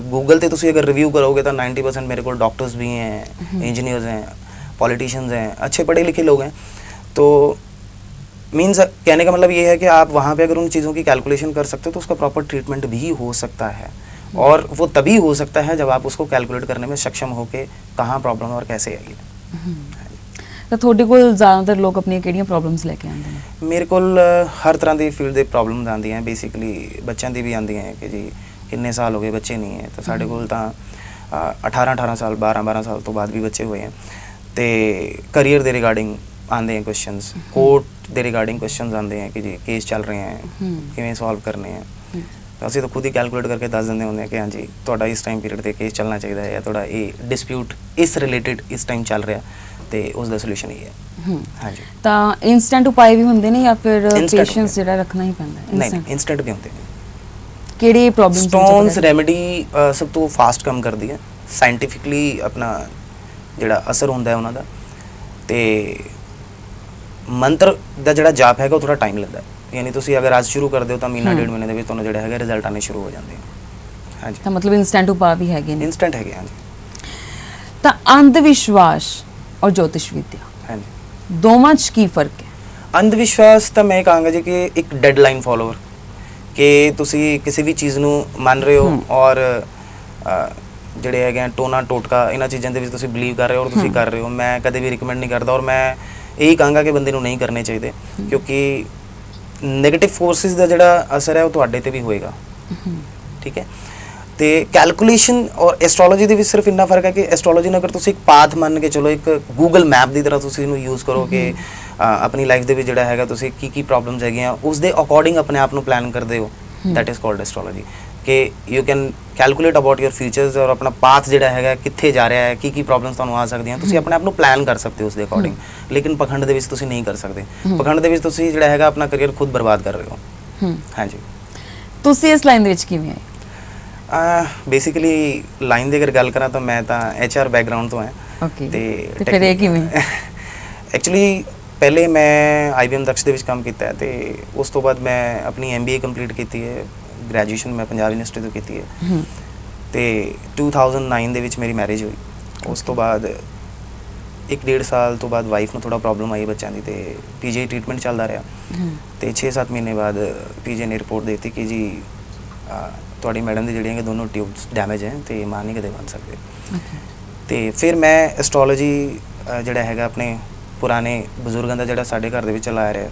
गूगल पे तुसी अगर रिव्यू करोगे तो 90% मेरे को डॉक्टर्स भी हैं, इंजीनियर्स हैं, पॉलिटिशियंस हैं, अच्छे पढ़े लिखे लोग हैं। तो मीन्स कहने का मतलब ये है कि आप वहाँ पे अगर उन चीज़ों की कैलकुलेशन कर सकते हो तो उसका प्रॉपर ट्रीटमेंट भी हो सकता है और वो तभी हो सकता है जब आप उसको कैलकुलेट करने में सक्षम हो के कहाँ प्रॉब्लम और कैसे आएगी। ਤਾਂ ਤੁਹਾਡੇ ਕੋਲ ਜ਼ਿਆਦਾਤਰ ਲੋਕ ਆਪਣੀਆਂ ਕਿਹੜੀਆਂ ਪ੍ਰੋਬਲਮਸ ਲੈ ਕੇ ਆਉਂਦੇ ਨੇ? ਮੇਰੇ ਕੋਲ ਹਰ ਤਰ੍ਹਾਂ ਦੀ ਫੀਲਡ ਦੇ ਪ੍ਰੋਬਲਮਸ ਆਉਂਦੀਆਂ, ਬੇਸਿਕਲੀ ਬੱਚਿਆਂ ਦੀ ਵੀ ਆਉਂਦੀਆਂ ਕਿ ਜੀ ਕਿੰਨੇ ਸਾਲ ਹੋ ਗਏ ਬੱਚੇ ਨਹੀਂ ਹੈ, ਤਾਂ ਸਾਡੇ ਕੋਲ ਤਾਂ 18 ਸਾਲ 12 ਸਾਲ ਤੋਂ ਬਾਅਦ ਵੀ ਬੱਚੇ ਹੋਏ ਹੈ। ਤੇ ਕਰੀਅਰ ਦੇ ਰਿਗਾਰਡਿੰਗ ਆਉਂਦੇ ਹੈ ਕੁਐਸਚਨਸ, ਕੋਰਟ ਦੇ ਰਿਗਾਰਡਿੰਗ ਕੁਐਸਚਨਸ ਆਉਂਦੇ ਹੈ ਕਿ ਜੀ ਕੇਸ ਚੱਲ ਰਹੇ ਹੈ ਕਿਵੇਂ ਸੋਲਵ ਕਰਨੇ ਹੈ। ਤਾਂ ਅਸੀਂ ਤਾਂ ਖੁਦ ਹੀ ਕੈਲਕੂਲੇਟ ਕਰਕੇ ਦੱਸ ਦਿੰਦੇ ਹੁੰਦੇ ਹਾਂ ਕਿ ਹਾਂਜੀ ਤੁਹਾਡਾ ਇਸ ਟਾਈਮ ਪੀਰੀਅਡ 'ਤੇ ਕੇਸ ਚੱਲਣਾ ਚਾਹੀਦਾ ਹੈ ਜਾਂ ਤੁਹਾਡਾ ਇਹ ਡਿਸਪਿਊਟ ਇਸ ਰਿਲੇਟਿਡ ਇਸ ਟਾਈਮ ਚੱਲ ਰਿਹਾ ਤੇ ਉਸ ਦਾ ਸੋਲੂਸ਼ਨ ਇਹ ਹੈ। ਹਾਂਜੀ, ਤਾਂ ਇਨਸਟੈਂਟ ਉਪਾਅ ਵੀ ਹੁੰਦੇ ਨੇ ਜਾਂ ਫਿਰ Instant ਪੇਸ਼ੈਂਸ ਜਿਹੜਾ ਰੱਖਣਾ ਹੀ ਪੈਂਦਾ ਹੈ? ਨਹੀਂ, ਇੰਸਟੈਂਟ ਵੀ ਹੁੰਦੇ ਨੇ। ਕਿਹੜੀ ਪ੍ਰੋਬਲਮ? ਸਟੋਨਸ ਰੈਮੇਡੀ ਸਭ ਤੋਂ ਫਾਸਟ ਕੰਮ ਕਰਦੀ ਹੈ, ਸਾਇੰਟੀਫਿਕਲੀ ਆਪਣਾ ਜਿਹੜਾ ਅਸਰ ਹੁੰਦਾ ਹੈ ਉਹਨਾਂ ਦਾ। ਤੇ ਮੰਤਰ ਦਾ ਜਿਹੜਾ ਜਾਪ ਹੈਗਾ ਉਹ ਥੋੜਾ ਟਾਈਮ ਲੈਂਦਾ, ਯਾਨੀ ਤੁਸੀਂ ਅਗਰ ਅੱਜ ਸ਼ੁਰੂ ਕਰਦੇ ਹੋ ਤਾਂ ਮਹੀਨਾ ਡੇਢ ਮਹੀਨੇ ਦੇ ਵਿੱਚ ਤੁਹਾਨੂੰ ਜਿਹੜਾ ਹੈਗਾ ਰਿਜ਼ਲਟ ਆਣੇ ਸ਼ੁਰੂ ਹੋ ਜਾਂਦੇ ਆ। ਹਾਂਜੀ, ਤਾਂ ਮਤਲਬ ਇਨਸਟੈਂਟ ਉਪਾਅ ਵੀ ਹੈਗੇ ਨੇ? ਇਨਸਟੈਂਟ ਹੈਗੇ, ਹਾਂਜੀ। ਤਾਂ ਅੰਧ ਵਿਸ਼ਵਾਸ ਔਰ ਜੋਤਿਸ਼ ਵਿਦਿਆ, ਹਾਂਜੀ, ਦੋਵਾਂ 'ਚ ਕੀ ਫਰਕ ਹੈ? ਅੰਧ ਵਿਸ਼ਵਾਸ ਤਾਂ ਮੈਂ ਕਹਾਂਗਾ ਜੀ ਕਿ ਇੱਕ ਡੈਡਲਾਈਨ ਫੋਲੋਅਰ, ਕਿ ਤੁਸੀਂ ਕਿਸੇ ਵੀ ਚੀਜ਼ ਨੂੰ ਮੰਨ ਰਹੇ ਹੋ ਔਰ ਜਿਹੜੇ ਹੈਗੇ ਟੋਨਾ ਟੋਟਕਾ ਇਹਨਾਂ ਚੀਜ਼ਾਂ ਦੇ ਵਿੱਚ ਤੁਸੀਂ ਬਿਲੀਵ ਕਰ ਰਹੇ ਹੋ ਔਰ ਤੁਸੀਂ ਕਰ ਰਹੇ ਹੋ। ਮੈਂ ਕਦੇ ਵੀ ਰਿਕਮੈਂਡ ਨਹੀਂ ਕਰਦਾ ਔਰ ਮੈਂ ਇਹੀ ਕਹਾਂਗਾ ਕਿ ਬੰਦੇ ਨੂੰ ਨਹੀਂ ਕਰਨੇ ਚਾਹੀਦੇ, ਕਿਉਂਕਿ ਨੈਗੇਟਿਵ ਫੋਰਸਿਸ ਦਾ ਜਿਹੜਾ ਅਸਰ ਹੈ ਉਹ ਤੁਹਾਡੇ ਤੇ ਵੀ ਹੋਏਗਾ। ਠੀਕ ਹੈ, ਤੇ ਕੈਲਕੂਲੇਸ਼ਨ ਔਰ ਐਸਟ੍ਰੋਲੋਜੀ ਦੇ ਵਿੱਚ ਸਿਰਫ ਇੰਨਾ ਫਰਕ ਹੈ ਕਿ ਐਸਟ੍ਰੋਲੋਜੀ ਨੂੰ ਅਗਰ ਤੁਸੀਂ ਇੱਕ ਪਾਥ ਮੰਨ ਕੇ ਚਲੋ, ਇੱਕ ਗੂਗਲ ਮੈਪ ਦੀ ਤਰ੍ਹਾਂ ਤੁਸੀਂ ਇਹਨੂੰ ਯੂਜ਼ ਕਰੋ ਕਿ ਆਪਣੀ ਲਾਈਫ ਦੇ ਵਿੱਚ ਜਿਹੜਾ ਹੈਗਾ ਤੁਸੀਂ ਕੀ ਪ੍ਰੋਬਲਮਸ ਹੈਗੀਆਂ ਉਸ ਦੇ ਅਕੋਰਡਿੰਗ ਆਪਣੇ ਆਪ ਨੂੰ ਪਲਾਨ ਕਰਦੇ ਹੋ, ਦੈਟ ਇਜ਼ ਕਾਲਡ ਐਸਟ੍ਰੋਲੋਜੀ। ਕਿ you can calculate about your futures ਔਰ ਆਪਣਾ ਪਾਥ ਜਿਹੜਾ ਹੈਗਾ ਕਿੱਥੇ ਜਾ ਰਿਹਾ ਹੈ, ਕੀ ਪ੍ਰੋਬਲਮਸ ਤੁਹਾਨੂੰ ਆ ਸਕਦੀਆਂ, ਤੁਸੀਂ ਆਪਣੇ ਆਪ ਨੂੰ ਪਲਾਨ ਕਰ ਸਕਦੇ ਹੋ ਉਸ ਦੇ ਅਕੋਰਡਿੰਗ। ਲੇਕਿਨ ਪਖੰਡ ਦੇ ਵਿੱਚ ਤੁਸੀਂ ਨਹੀਂ ਕਰ ਸਕਦੇ। ਪਖੰਡ ਦੇ ਵਿੱਚ ਤੁਸੀਂ ਜਿਹੜਾ ਹੈਗਾ ਆਪਣਾ ਕਰੀਅਰ ਖੁਦ ਬਰਬਾਦ ਕਰ ਰਹੇ ਹੋ। ਹਾਂਜੀ, ਤੁਸੀਂ ਇਸ ਲਾਈਨ ਦੇ ਵਿੱਚ ਕਿਵੇਂ ਆਏ? ਬੇਸਿਕਲੀ ਲਾਈਨ ਦੀ ਅਗਰ ਗੱਲ ਕਰਾਂ ਤਾਂ ਮੈਂ ਤਾਂ HR ਬੈਕਗ੍ਰਾਉਂਡ ਤੋਂ ਹਾਂ। ਓਕੇ, ਤੇ ਫਿਰ ਇਹ ਕਿਵੇਂ? ਐਕਚੁਅਲੀ ਪਹਿਲੇ ਮੈਂ IBM ਦਕਸ਼ ਦੇ ਵਿੱਚ ਕੰਮ ਕੀਤਾ ਹੈ ਤੇ ਉਸ ਤੋਂ ਬਾਅਦ ਮੈਂ ਆਪਣੀ MBA ਕੰਪਲੀਟ ਕੀਤੀ ਹੈ, ਗ੍ਰੈਜੂਏਸ਼ਨ ਮੈਂ ਪੰਜਾਬ ਯੂਨੀਵਰਸਿਟੀ ਤੋਂ ਕੀਤੀ ਹੈ। ਤੇ 2009 ਦੇ ਵਿੱਚ ਮੇਰੀ ਮੈਰਿਜ ਹੋਈ। ਉਸ ਤੋਂ ਬਾਅਦ 1.5 ਸਾਲ ਤੋਂ ਬਾਅਦ ਵਾਈਫ ਨੂੰ ਥੋੜਾ ਪ੍ਰੋਬਲਮ ਆਈ ਬੱਚਿਆਂ ਦੀ, ਤੇ PGI ਟ੍ਰੀਟਮੈਂਟ ਚੱਲਦਾ ਰਿਹਾ। ਤੇ 6-7 ਮਹੀਨੇ ਬਾਅਦ PGI ਨੇ ਰਿਪੋਰਟ ਦੇ ਦਿੱਤੀ ਕਿ ਜੀ ਤੁਹਾਡੀ ਮੈਡਮ ਦੀ ਜਿਹੜੀਆਂ ਕਿ ਦੋਨੋਂ ਟਿਊਬਸ ਡੈਮੇਜ ਹੈ ਤੇ ਮਾਂ ਨਹੀਂ ਕਦੇ ਬਣ ਸਕਦੇ। ਤੇ ਫਿਰ ਮੈਂ ਐਸਟ੍ਰੋਲੋਜੀ ਜਿਹੜਾ ਹੈਗਾ ਆਪਣੇ ਪੁਰਾਣੇ ਬਜ਼ੁਰਗਾਂ ਦਾ ਜਿਹੜਾ ਸਾਡੇ ਘਰ ਦੇ ਵਿੱਚ ਚਲਾਇਆ ਰਿਹਾ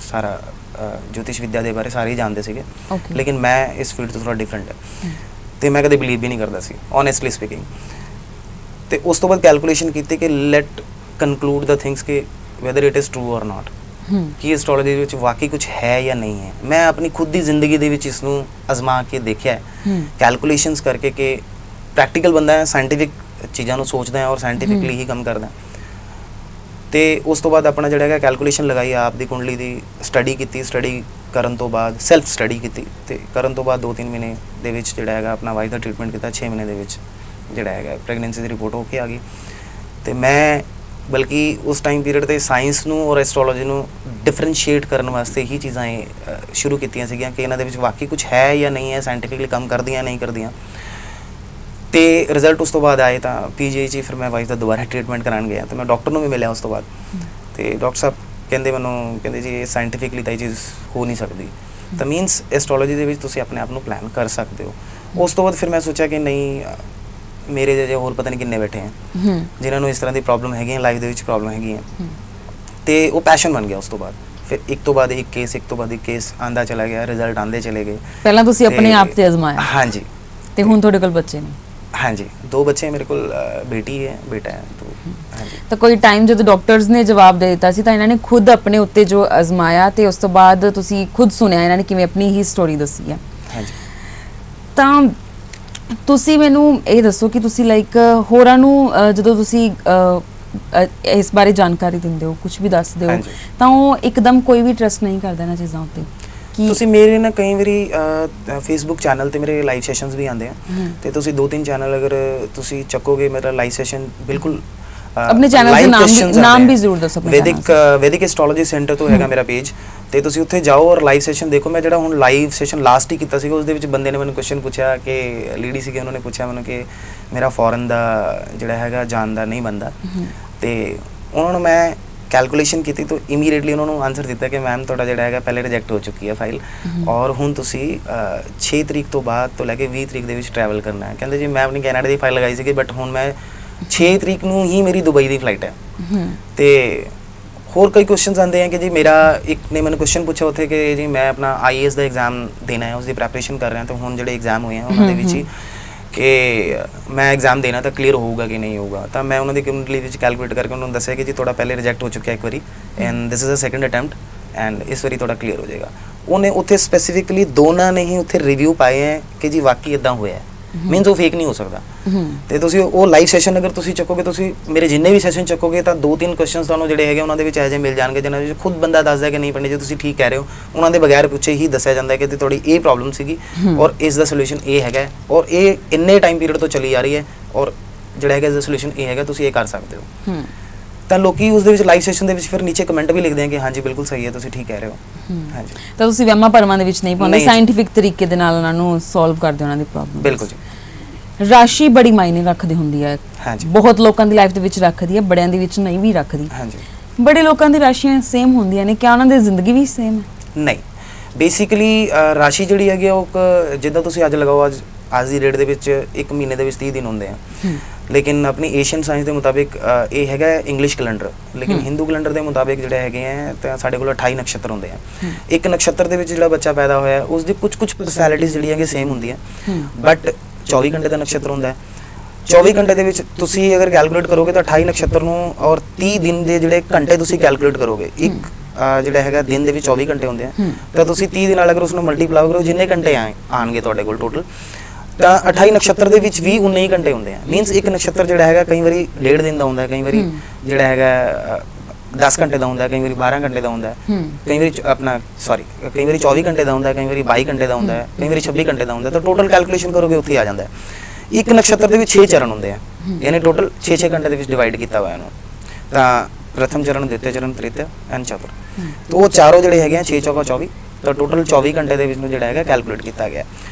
ਸਾਰਾ ਜੋਤਿਸ਼ ਵਿਦਿਆ ਦੇ ਬਾਰੇ ਸਾਰੇ ਹੀ ਜਾਣਦੇ ਸੀਗੇ, ਲੇਕਿਨ ਮੈਂ ਇਸ ਫੀਲਡ ਤੋਂ ਥੋੜਾ ਡਿਫਰੈਂਟ ਹੈ ਤੇ ਮੈਂ ਕਦੇ ਬਿਲੀਵ ਵੀ ਨਹੀਂ ਕਰਦਾ ਸੀ, ਓਨੈਸਟਲੀ ਸਪੀਕਿੰਗ। ਤੇ ਉਸ ਤੋਂ ਬਾਅਦ ਕੈਲਕੂਲੇਸ਼ਨ ਕੀਤੀ ਕਿ ਲੈਟ ਕਨਕਲੂਡ ਦਾ ਥਿੰਗਸ ਕਿ ਵੈਦਰ ਇਟ ਇਜ਼ ਟਰੂ ਔਰ ਨਾਟ, ਕਿ ਐਸਟ੍ਰੋਲੋਜੀ ਦੇ ਵਿੱਚ ਵਾਕਈ ਕੁਝ ਹੈ ਜਾਂ ਨਹੀਂ ਹੈ। ਮੈਂ ਆਪਣੀ ਖੁਦ ਦੀ ਜ਼ਿੰਦਗੀ ਦੇ ਵਿੱਚ ਇਸ ਨੂੰ ਅਜ਼ਮਾ ਕੇ ਦੇਖਿਆ ਹੈ, ਕੈਲਕੂਲੇਸ਼ਨਸ ਕਰਕੇ ਕਿ ਪ੍ਰੈਕਟੀਕਲ ਬੰਦਾ ਹੈ, ਸਾਇੰਟੀਫਿਕ ਚੀਜ਼ਾਂ ਨੂੰ ਸੋਚਦਾ ਹੈ ਔਰ ਸਾਇੰਟੀਫਿਕਲੀ ਹੀ ਕੰਮ ਕਰਦਾ। ਤੇ ਉਸ ਤੋਂ ਬਾਅਦ ਆਪਣਾ ਜਿਹੜਾ ਹੈਗਾ ਕੈਲਕੂਲੇਸ਼ਨ ਲਗਾਈ, ਆਪ ਦੀ ਕੁੰਡਲੀ ਦੀ ਸਟੱਡੀ ਕੀਤੀ। ਸਟੱਡੀ ਕਰਨ ਤੋਂ ਬਾਅਦ ਸੈਲਫ ਸਟੱਡੀ ਕੀਤੀ ਤੇ ਕਰਨ ਤੋਂ ਬਾਅਦ 2-3 ਮਹੀਨੇ ਦੇ ਵਿੱਚ ਜਿਹੜਾ ਹੈਗਾ ਆਪਣਾ ਵਾਈਫ ਦਾ ਟ੍ਰੀਟਮੈਂਟ ਕੀਤਾ। 6 ਮਹੀਨੇ ਦੇ ਵਿੱਚ ਜਿਹੜਾ ਹੈਗਾ ਪ੍ਰੈਗਨੈਂਸੀ ਦੀ ਰਿਪੋਰਟ ਹੋ ਕੇ ਆ ਗਈ। ਤੇ ਮੈਂ ਬਲਕਿ ਉਸ ਟਾਈਮ ਪੀਰੀਅਡ 'ਤੇ ਸਾਇੰਸ ਨੂੰ ਔਰ ਐਸਟ੍ਰੋਲੋਜੀ ਨੂੰ ਡਿਫਰੈਂਸ਼ੀਏਟ ਕਰਨ ਵਾਸਤੇ ਹੀ ਚੀਜ਼ਾਂ ਇਹ ਸ਼ੁਰੂ ਕੀਤੀਆਂ ਸੀਗੀਆਂ ਕਿ ਇਹਨਾਂ ਦੇ ਵਿੱਚ ਵਾਕਈ ਕੁਝ ਹੈ ਜਾਂ ਨਹੀਂ ਹੈ, ਸਾਇੰਟੀਫਿਕਲੀ ਕੰਮ ਕਰਦੀਆਂ ਨਹੀਂ ਕਰਦੀਆਂ। ਤੇ ਰਿਜ਼ਲਟ ਉਸ ਤੋਂ ਬਾਅਦ ਆਏ ਤਾਂ PGI 'ਚ ਫਿਰ ਮੈਂ ਵਾਈਫ ਦਾ ਦੁਬਾਰਾ ਟ੍ਰੀਟਮੈਂਟ ਕਰਾਉਣ ਗਿਆ ਤੇ ਮੈਂ ਡਾਕਟਰ ਨੂੰ ਵੀ ਮਿਲਿਆ ਉਸ ਤੋਂ ਬਾਅਦ। ਤੇ ਡਾਕਟਰ ਸਾਹਿਬ ਕਹਿੰਦੇ ਜੀ ਇਹ ਸਾਇੰਟੀਫਿਕਲੀ ਤਾਂ ਇਹ ਚੀਜ਼ ਹੋ ਨਹੀਂ ਸਕਦੀ। ਤਾਂ ਮੀਨਸ ਐਸਟ੍ਰੋਲੋਜੀ ਦੇ ਵਿੱਚ ਤੁਸੀਂ ਆਪਣੇ ਆਪ ਨੂੰ ਪਲਾਨ ਕਰ ਸਕਦੇ ਹੋ। ਉਸ ਤੋਂ ਬਾਅਦ ਫਿਰ ਮੈਂ ਸੋਚਿਆ ਕਿ ਨਹੀਂ, ਮੇਰੇ ਜਿਹੇ ਹੋਰ ਪਤਾ ਨਹੀਂ ਕਿੰਨੇ ਬੈਠੇ ਹੈ ਜਿਨ੍ਹਾਂ ਨੂੰ ਇਸ ਤਰ੍ਹਾਂ ਦੀ ਪ੍ਰੋਬਲਮ ਹੈਗੀਆਂ, ਲਾਈਫ ਦੇ ਵਿੱਚ ਪ੍ਰੋਬਲਮ ਹੈਗੀਆਂ। ਤੇ ਉਹ ਪੈਸ਼ਨ ਬਣ ਗਿਆ। ਉਸ ਤੋਂ ਬਾਅਦ ਫਿਰ ਇੱਕ ਤੋਂ ਬਾਅਦ ਇੱਕ ਕੇਸ ਆਂਦਾ ਚਲਾ ਗਿਆ, ਰਿਜ਼ਲਟ ਆਂਦੇ ਚਲੇ ਗਏ। ਪਹਿਲਾਂ ਤੁਸੀਂ ਆਪਣੇ ਆਪ ਤੇ ਅਜ਼ਮਾਇਆ? ਹਾਂਜੀ। ਤੇ ਹੁਣ ਤੁਹਾਡੇ ਕੋਲ ਬੱਚੇ ਨੇ? ਹਾਂਜੀ, 2 ਬੱਚੇ ਮੇਰੇ ਕੋਲ, ਬੇਟੀ ਹੈ, ਬੇਟਾ ਹੈ। ਹਾਂਜੀ। ਤਾਂ ਕੋਈ ਟਾਈਮ ਜਦੋਂ ਡਾਕਟਰਸ ਨੇ ਜਵਾਬ ਦੇ ਦਿੱਤਾ ਸੀ ਤਾਂ ਇਹਨਾਂ ਨੇ ਖੁਦ ਆਪਣੇ ਉੱਤੇ ਜੋ ਅਜ਼ਮਾਇਆ ਤੇ ਉਸ ਤੋਂ ਬਾਅਦ ਤੁਸੀਂ ਖੁਦ ਸੁਣਿਆ ਇਹਨਾਂ ਨੇ ਕਿਵੇਂ ਆਪਣੀ ਹੀ ਸਟੋਰੀ ਦੱਸੀ ਹੈ। ਹਾਂਜੀ। ਤਾਂ ਤੁਸੀਂ ਮੈਨੂੰ ਇਹ ਦੱਸੋ ਕਿ ਤੁਸੀਂ ਲਾਈਕ ਹੋਰਾਂ ਨੂੰ ਜਦੋਂ ਤੁਸੀਂ ਇਸ ਬਾਰੇ ਜਾਣਕਾਰੀ ਦਿੰਦੇ ਹੋ, ਕੁਝ ਵੀ ਦੱਸਦੇ ਹੋ, ਤਾਂ ਉਹ ਇੱਕਦਮ ਕੋਈ ਵੀ ਟਰਸਟ ਨਹੀਂ ਕਰਦਾ ਇਹਨਾਂ ਚੀਜ਼ਾਂ ਉੱਤੇ? ਤੁਸੀਂ ਮੇਰੇ ਨਾ ਕਈ ਵਾਰੀ ਫੇਸਬੁੱਕ ਚੈਨਲ ਤੇ ਮੇਰੇ ਲਾਈਵ ਸੈਸ਼ਨਸ ਵੀ ਆਉਂਦੇ ਆ ਤੇ ਤੁਸੀਂ 2-3 ਚੈਨਲ ਅਗਰ ਤੁਸੀਂ ਚੱਕੋਗੇ ਮੇਰਾ ਲਾਈਵ ਸੈਸ਼ਨ ਬਿਲਕੁਲ ਆਪਣੇ ਚੈਨਲ ਦੇ ਨਾਮ ਵੀ ਜ਼ਰੂਰ ਦੱਸੋ ਆਪਣੇ ਵੈਦਿਕ ਐਸਟ੍ਰੋਲੋਜੀ ਸੈਂਟਰ ਤੋਂ ਹੈਗਾ ਮੇਰਾ ਪੇਜ, ਤੇ ਤੁਸੀਂ ਉੱਥੇ ਜਾਓ ਔਰ ਲਾਈਵ ਸੈਸ਼ਨ ਦੇਖੋ। ਮੈਂ ਜਿਹੜਾ ਹੁਣ ਲਾਈਵ ਸੈਸ਼ਨ ਲਾਸਟ ਹੀ ਕੀਤਾ ਸੀਗਾ, ਉਸ ਦੇ ਵਿੱਚ ਬੰਦੇ ਨੇ ਮੈਨੂੰ ਕੁਐਸਚਨ ਪੁੱਛਿਆ ਕਿ ਲੇਡੀ ਸੀਗੇ, ਉਹਨਾਂ ਨੇ ਪੁੱਛਿਆ ਮੈਨੂੰ ਕਿ ਮੇਰਾ ਫੋਰਨ ਦਾ ਜਿਹੜਾ ਹੈਗਾ ਜਾਣ ਦਾ ਨਹੀਂ ਬਣਦਾ, ਤੇ ਉਹਨਾਂ ਨੂੰ ਮੈਂ ਕੈਲਕੂਲੇਸ਼ਨ ਕੀਤੀ ਤਾਂ ਇਮੀਡੀਏਟਲੀ ਉਹਨਾਂ ਨੂੰ ਆਨਸਰ ਦਿੱਤਾ ਕਿ ਮੈਮ ਤੁਹਾਡਾ ਜਿਹੜਾ ਹੈਗਾ ਪਹਿਲੇ ਰਿਜੈਕਟ ਹੋ ਚੁੱਕੀ ਹੈ ਫਾਈਲ, ਔਰ ਹੁਣ ਤੁਸੀਂ 6 ਤਰੀਕ ਤੋਂ ਬਾਅਦ ਤੋਂ ਲੈ ਕੇ 20 ਤਰੀਕ ਦੇ ਵਿੱਚ ਟਰੈਵਲ ਕਰਨਾ ਹੈ। ਕਹਿੰਦੇ ਜੀ ਮੈਂ ਆਪਣੀ ਕੈਨੇਡਾ ਦੀ ਫਾਈਲ ਲਗਾਈ ਸੀਗੀ, ਬਟ ਹੁਣ ਮੈਂ 6 ਤਰੀਕ ਨੂੰ ਹੀ ਮੇਰੀ ਦੁਬਈ ਦੀ ਫਲਾਈਟ ਹੈ। ਤੇ ਹੋਰ ਕਈ ਕੁਐਸਚਨਸ ਆਉਂਦੇ हैं कि जी मेरा एक ने मैंने क्वेश्चन पूछा ਉੱਥੇ कि जी मैं अपना IAS ਦਾ ਐਗਜ਼ਾਮ ਦੇਣਾ ਹੈ, ਉਸ ਦੀ ਪ੍ਰੈਪਰੇਸ਼ਨ ਕਰ ਰਿਹਾ, ਤਾਂ ਹੁਣ ਜਿਹੜੇ ਐਗਜ਼ਾਮ ਹੋਏ ਆ ਉਹਨਾਂ ਦੇ ਵਿੱਚ ਹੀ ਕਿ ਮੈਂ ਐਗਜ਼ਾਮ ਦੇਣਾ ਤਾਂ ਕਲੀਅਰ ਹੋਊਗਾ ਕਿ ਨਹੀਂ ਹੋਊਗਾ। ਤਾਂ ਮੈਂ ਉਹਨਾਂ ਦੀ ਕਮਿਊਨਿਟੀ ਵਿੱਚ ਕੈਲਕੂਲੇਟ ਕਰਕੇ ਉਹਨਾਂ ਨੂੰ ਦੱਸਿਆ ਕਿ ਜੀ ਤੁਹਾਡਾ ਪਹਿਲੇ ਰਿਜੈਕਟ ਹੋ ਚੁੱਕਿਆ ਇੱਕ ਵਾਰੀ, and this is a second attempt and ਇਸ ਵਾਰੀ ਤੁਹਾਡਾ ਕਲੀਅਰ ਹੋ ਜਾਏਗਾ। ਉਹਨੇ ਉੱਥੇ ਸਪੈਸੀਫਿਕਲੀ ਦੋਨਾਂ ਨੇ ਹੀ ਉੱਥੇ ਰਿਵਿਊ ਪਾਏ ਹੈ ਕਿ ਜੀ ਵਾਕਈ ਇਦਾਂ ਹੋਇਆ, ਮੀਨਸ ਉਹ ਫੇਕ ਨਹੀਂ ਹੋ ਸਕਦਾ। ਤੇ ਤੁਸੀਂ ਉਹ ਲਾਈਵ ਸੈਸ਼ਨ ਅਗਰ ਤੁਸੀਂ ਚੱਕੋਗੇ, ਤੁਸੀਂ ਮੇਰੇ ਜਿੰਨੇ ਵੀ ਸੈਸ਼ਨ ਚੱਕੋਗੇ ਤਾਂ 2-3 ਕੁਐਸਚਨਸ ਤੁਹਾਨੂੰ ਜਿਹੜੇ ਹੈਗੇ ਉਹਨਾਂ ਦੇ ਵਿੱਚ ਇਹੋ ਜਿਹੇ ਮਿਲ ਜਾਣਗੇ ਜਿਹਨਾਂ ਵਿੱਚ ਖੁਦ ਬੰਦਾ ਦੱਸਦਾ ਕਿ ਨਹੀਂ ਪੰਡਿਤ ਜੀ ਤੁਸੀਂ ਠੀਕ ਕਹਿ ਰਹੇ ਹੋ, ਉਹਨਾਂ ਦੇ ਬਗੈਰ ਪੁੱਛੇ ਹੀ ਦੱਸਿਆ ਜਾਂਦਾ ਹੈ ਕਿ ਤੁਹਾਡੀ ਇਹ ਪ੍ਰੋਬਲਮ ਸੀਗੀ ਔਰ ਇਸ ਦਾ ਸੋਲੂਸ਼ਨ ਇਹ ਹੈਗਾ ਔਰ ਇਹ ਇੰਨੇ ਟਾਈਮ ਪੀਰੀਅਡ ਤੋਂ ਚੱਲੀ ਆ ਰਹੀ ਹੈ ਔਰ ਜਿਹੜਾ ਹੈਗਾ ਇਸ ਦਾ ਸੋਲੂਸ਼ਨ ਇਹ ਹੈਗਾ, ਤੁਸੀਂ ਇਹ ਕਰ ਸਕਦੇ ਹੋ। ਤਾਂ ਲੋਕੀ ਉਸ ਦੇ ਵਿੱਚ ਲਾਈਵ ਸੈਸ਼ਨ ਦੇ ਵਿੱਚ ਫਿਰ ਨੀਚੇ ਕਮੈਂਟ ਵੀ ਲਿਖਦੇ ਆ ਕਿ ਹਾਂਜੀ ਬਿਲਕੁਲ ਸਹੀ ਹੈ, ਤੁਸੀਂ ਠੀਕ ਕਹਿ ਰਹੇ ਹੋ। ਹਾਂਜੀ, ਤਾਂ ਤੁਸੀਂ ਵਹਿਮਾਂ ਭਰਮਾਂ ਦੇ ਵਿੱਚ ਨਹੀਂ ਪਾਉਂਦੇ, ਸਾਇੰਟੀਫਿਕ ਤਰੀਕੇ ਦੇ ਨਾਲ ਉਹਨਾਂ ਨੂੰ ਸੋਲਵ ਕਰਦੇ ਉਹਨਾਂ ਦੀ ਪ੍ਰੋਬਲਮ। ਬਿਲਕੁਲ ਜੀ। ਰਾਸ਼ੀ ਬੜੀ ਮਾਇਨੇ ਰੱਖਦੀ ਹੁੰਦੀ ਹੈ, ਹਾਂਜੀ, ਬਹੁਤ ਲੋਕਾਂ ਦੀ ਲਾਈਫ ਦੇ ਵਿੱਚ ਰੱਖਦੀ ਹੈ, ਬੜਿਆਂ ਦੀ ਵਿੱਚ ਨਹੀਂ ਵੀ ਰੱਖਦੀ। ਹਾਂਜੀ, ਬੜੇ ਲੋਕਾਂ ਦੀ ਰਾਸ਼ੀਆਂ ਸੇਮ ਹੁੰਦੀਆਂ ਨੇ, ਕਿਆ ਉਹਨਾਂ ਦੀ ਜ਼ਿੰਦਗੀ ਵੀ ਸੇਮ ਹੈ? ਨਹੀਂ, ਬੇਸਿਕਲੀ ਰਾਸ਼ੀ ਜਿਹੜੀ ਹੈਗੀ ਉਹ ਜਿੱਦਾਂ ਤੁਸੀਂ ਅੱਜ ਲਗਾਓ, ਅੱਜ ਦੀ ਡੇਟ ਦੇ ਵਿੱਚ ਇੱਕ ਮਹੀਨੇ ਦੇ ਵਿੱਚ 30 ਦਿਨ ਹੁੰਦੇ ਆ, ਲੇਕਿਨ ਆਪਣੀ ਏਸ਼ੀਅਨ ਸਾਇੰਸ ਦੇ ਮੁਤਾਬਿਕ ਇਹ ਹੈਗਾ ਇੰਗਲਿਸ਼ ਕੈਲੰਡਰ, ਲੇਕਿਨ ਹਿੰਦੂ ਕੈਲੰਡਰ ਦੇ ਮੁਤਾਬਿਕ ਜਿਹੜੇ ਹੈਗੇ ਆ ਤਾਂ ਸਾਡੇ ਕੋਲ 28 ਨਕਸ਼ਤਰ ਹੁੰਦੇ ਆ। ਇੱਕ ਨਕਸ਼ਤਰ ਦੇ ਵਿੱਚ ਜਿਹੜਾ ਬੱਚਾ ਪੈਦਾ ਹੋਇਆ ਉਸ ਦੀ ਕੁਝ ਪਰਸਨੈਲਿਟੀਜ਼ ਜਿਹੜੀਆਂ ਹੈਗੀਆਂ ਸੇਮ ਹੁੰਦੀਆਂ, ਬਟ 24 ਘੰਟੇ ਦਾ ਨਕਸ਼ਤਰ ਹੁੰਦਾ ਹੈ। 24 ਘੰਟੇ ਦੇ ਵਿੱਚ ਤੁਸੀਂ ਅਗਰ ਕੈਲਕੂਲੇਟ ਕਰੋਗੇ ਤਾਂ 28 ਨਕਸ਼ਤਰ ਨੂੰ ਔਰ 30 ਦਿਨ ਦੇ ਜਿਹੜੇ ਘੰਟੇ ਤੁਸੀਂ ਕੈਲਕੂਲੇਟ ਕਰੋਗੇ, ਇੱਕ ਜਿਹੜਾ ਹੈਗਾ ਦਿਨ ਦੇ ਵਿੱਚ 24 ਘੰਟੇ ਹੁੰਦੇ ਆ, ਤਾਂ ਤੁਸੀਂ 30 ਦਿਨ ਨਾਲ ਅਗਰ ਉਸ ਨੂੰ ਮਲਟੀਪਲਾਈ ਕਰੋ ਜਿੰਨੇ ਘੰਟੇ ਆਣਗੇ ਤੁਹਾਡੇ ਕੋਲ ਟੋਟਲ, ਤਾਂ 28 ਨਕਸ਼ਤਰ ਦੇ ਵਿੱਚ ਵੀ ਉਨੇ ਹੀ ਘੰਟੇ ਹੁੰਦੇ ਆ। ਮੀਨਸ ਇੱਕ ਨਕਸ਼ਤਰ ਜਿਹੜਾ ਹੈਗਾ ਕਈ ਵਾਰੀ 1.5 ਦਿਨ ਦਾ ਹੁੰਦਾ ਹੈ, ਕਈ ਵਾਰੀ ਜਿਹੜਾ ਹੈਗਾ 10 ਘੰਟੇ ਦਾ ਹੁੰਦਾ ਹੈ, ਕਈ ਵਾਰੀ 12 ਘੰਟੇ ਦਾ ਹੁੰਦਾ ਹੈ, ਕਈ ਵਾਰੀ ਕਈ ਵਾਰੀ 24 ਘੰਟੇ ਦਾ ਹੁੰਦਾ ਹੈ, ਕਈ ਵਾਰੀ 22 ਘੰਟੇ ਦਾ ਹੁੰਦਾ ਹੈ, ਕਈ ਵਾਰੀ 26 ਘੰਟੇ ਦਾ ਹੁੰਦਾ ਹੈ। ਤਾਂ ਟੋਟਲ ਕੈਲਕੂਲੇਸ਼ਨ ਕਰੋਗੇ ਉੱਥੇ ਆ ਜਾਂਦਾ ਹੈ। ਇੱਕ ਨਕਸ਼ਤਰ ਦੇ ਵਿੱਚ 6 ਚਰਨ ਹੁੰਦੇ ਆ, ਯਾਨੀ ਟੋਟਲ 6 ਘੰਟੇ ਦੇ ਵਿੱਚ ਡਿਵਾਈਡ ਕੀਤਾ ਹੋਇਆ ਇਹਨੂੰ। ਤਾਂ ਪ੍ਰਥਮ ਚਰਨ, ਦੂਜੇ ਚਰਨ, ਤ੍ਰਿਤਿਆ ਐਂਡ ਚਤੁਰ, ਤਾਂ ਉਹ ਚਾਰੋਂ ਜਿਹੜੇ ਹੈਗੇ ਆ 6 ਚੌਕਾ 24, ਤਾਂ ਟੋਟਲ 24 ਘੰਟੇ ਦੇ ਵਿੱਚ ਨੂੰ ਜਿਹੜਾ ਹੈਗਾ ਕੈਲਕੂਲੇਟ ਕੀਤਾ ਗਿਆ।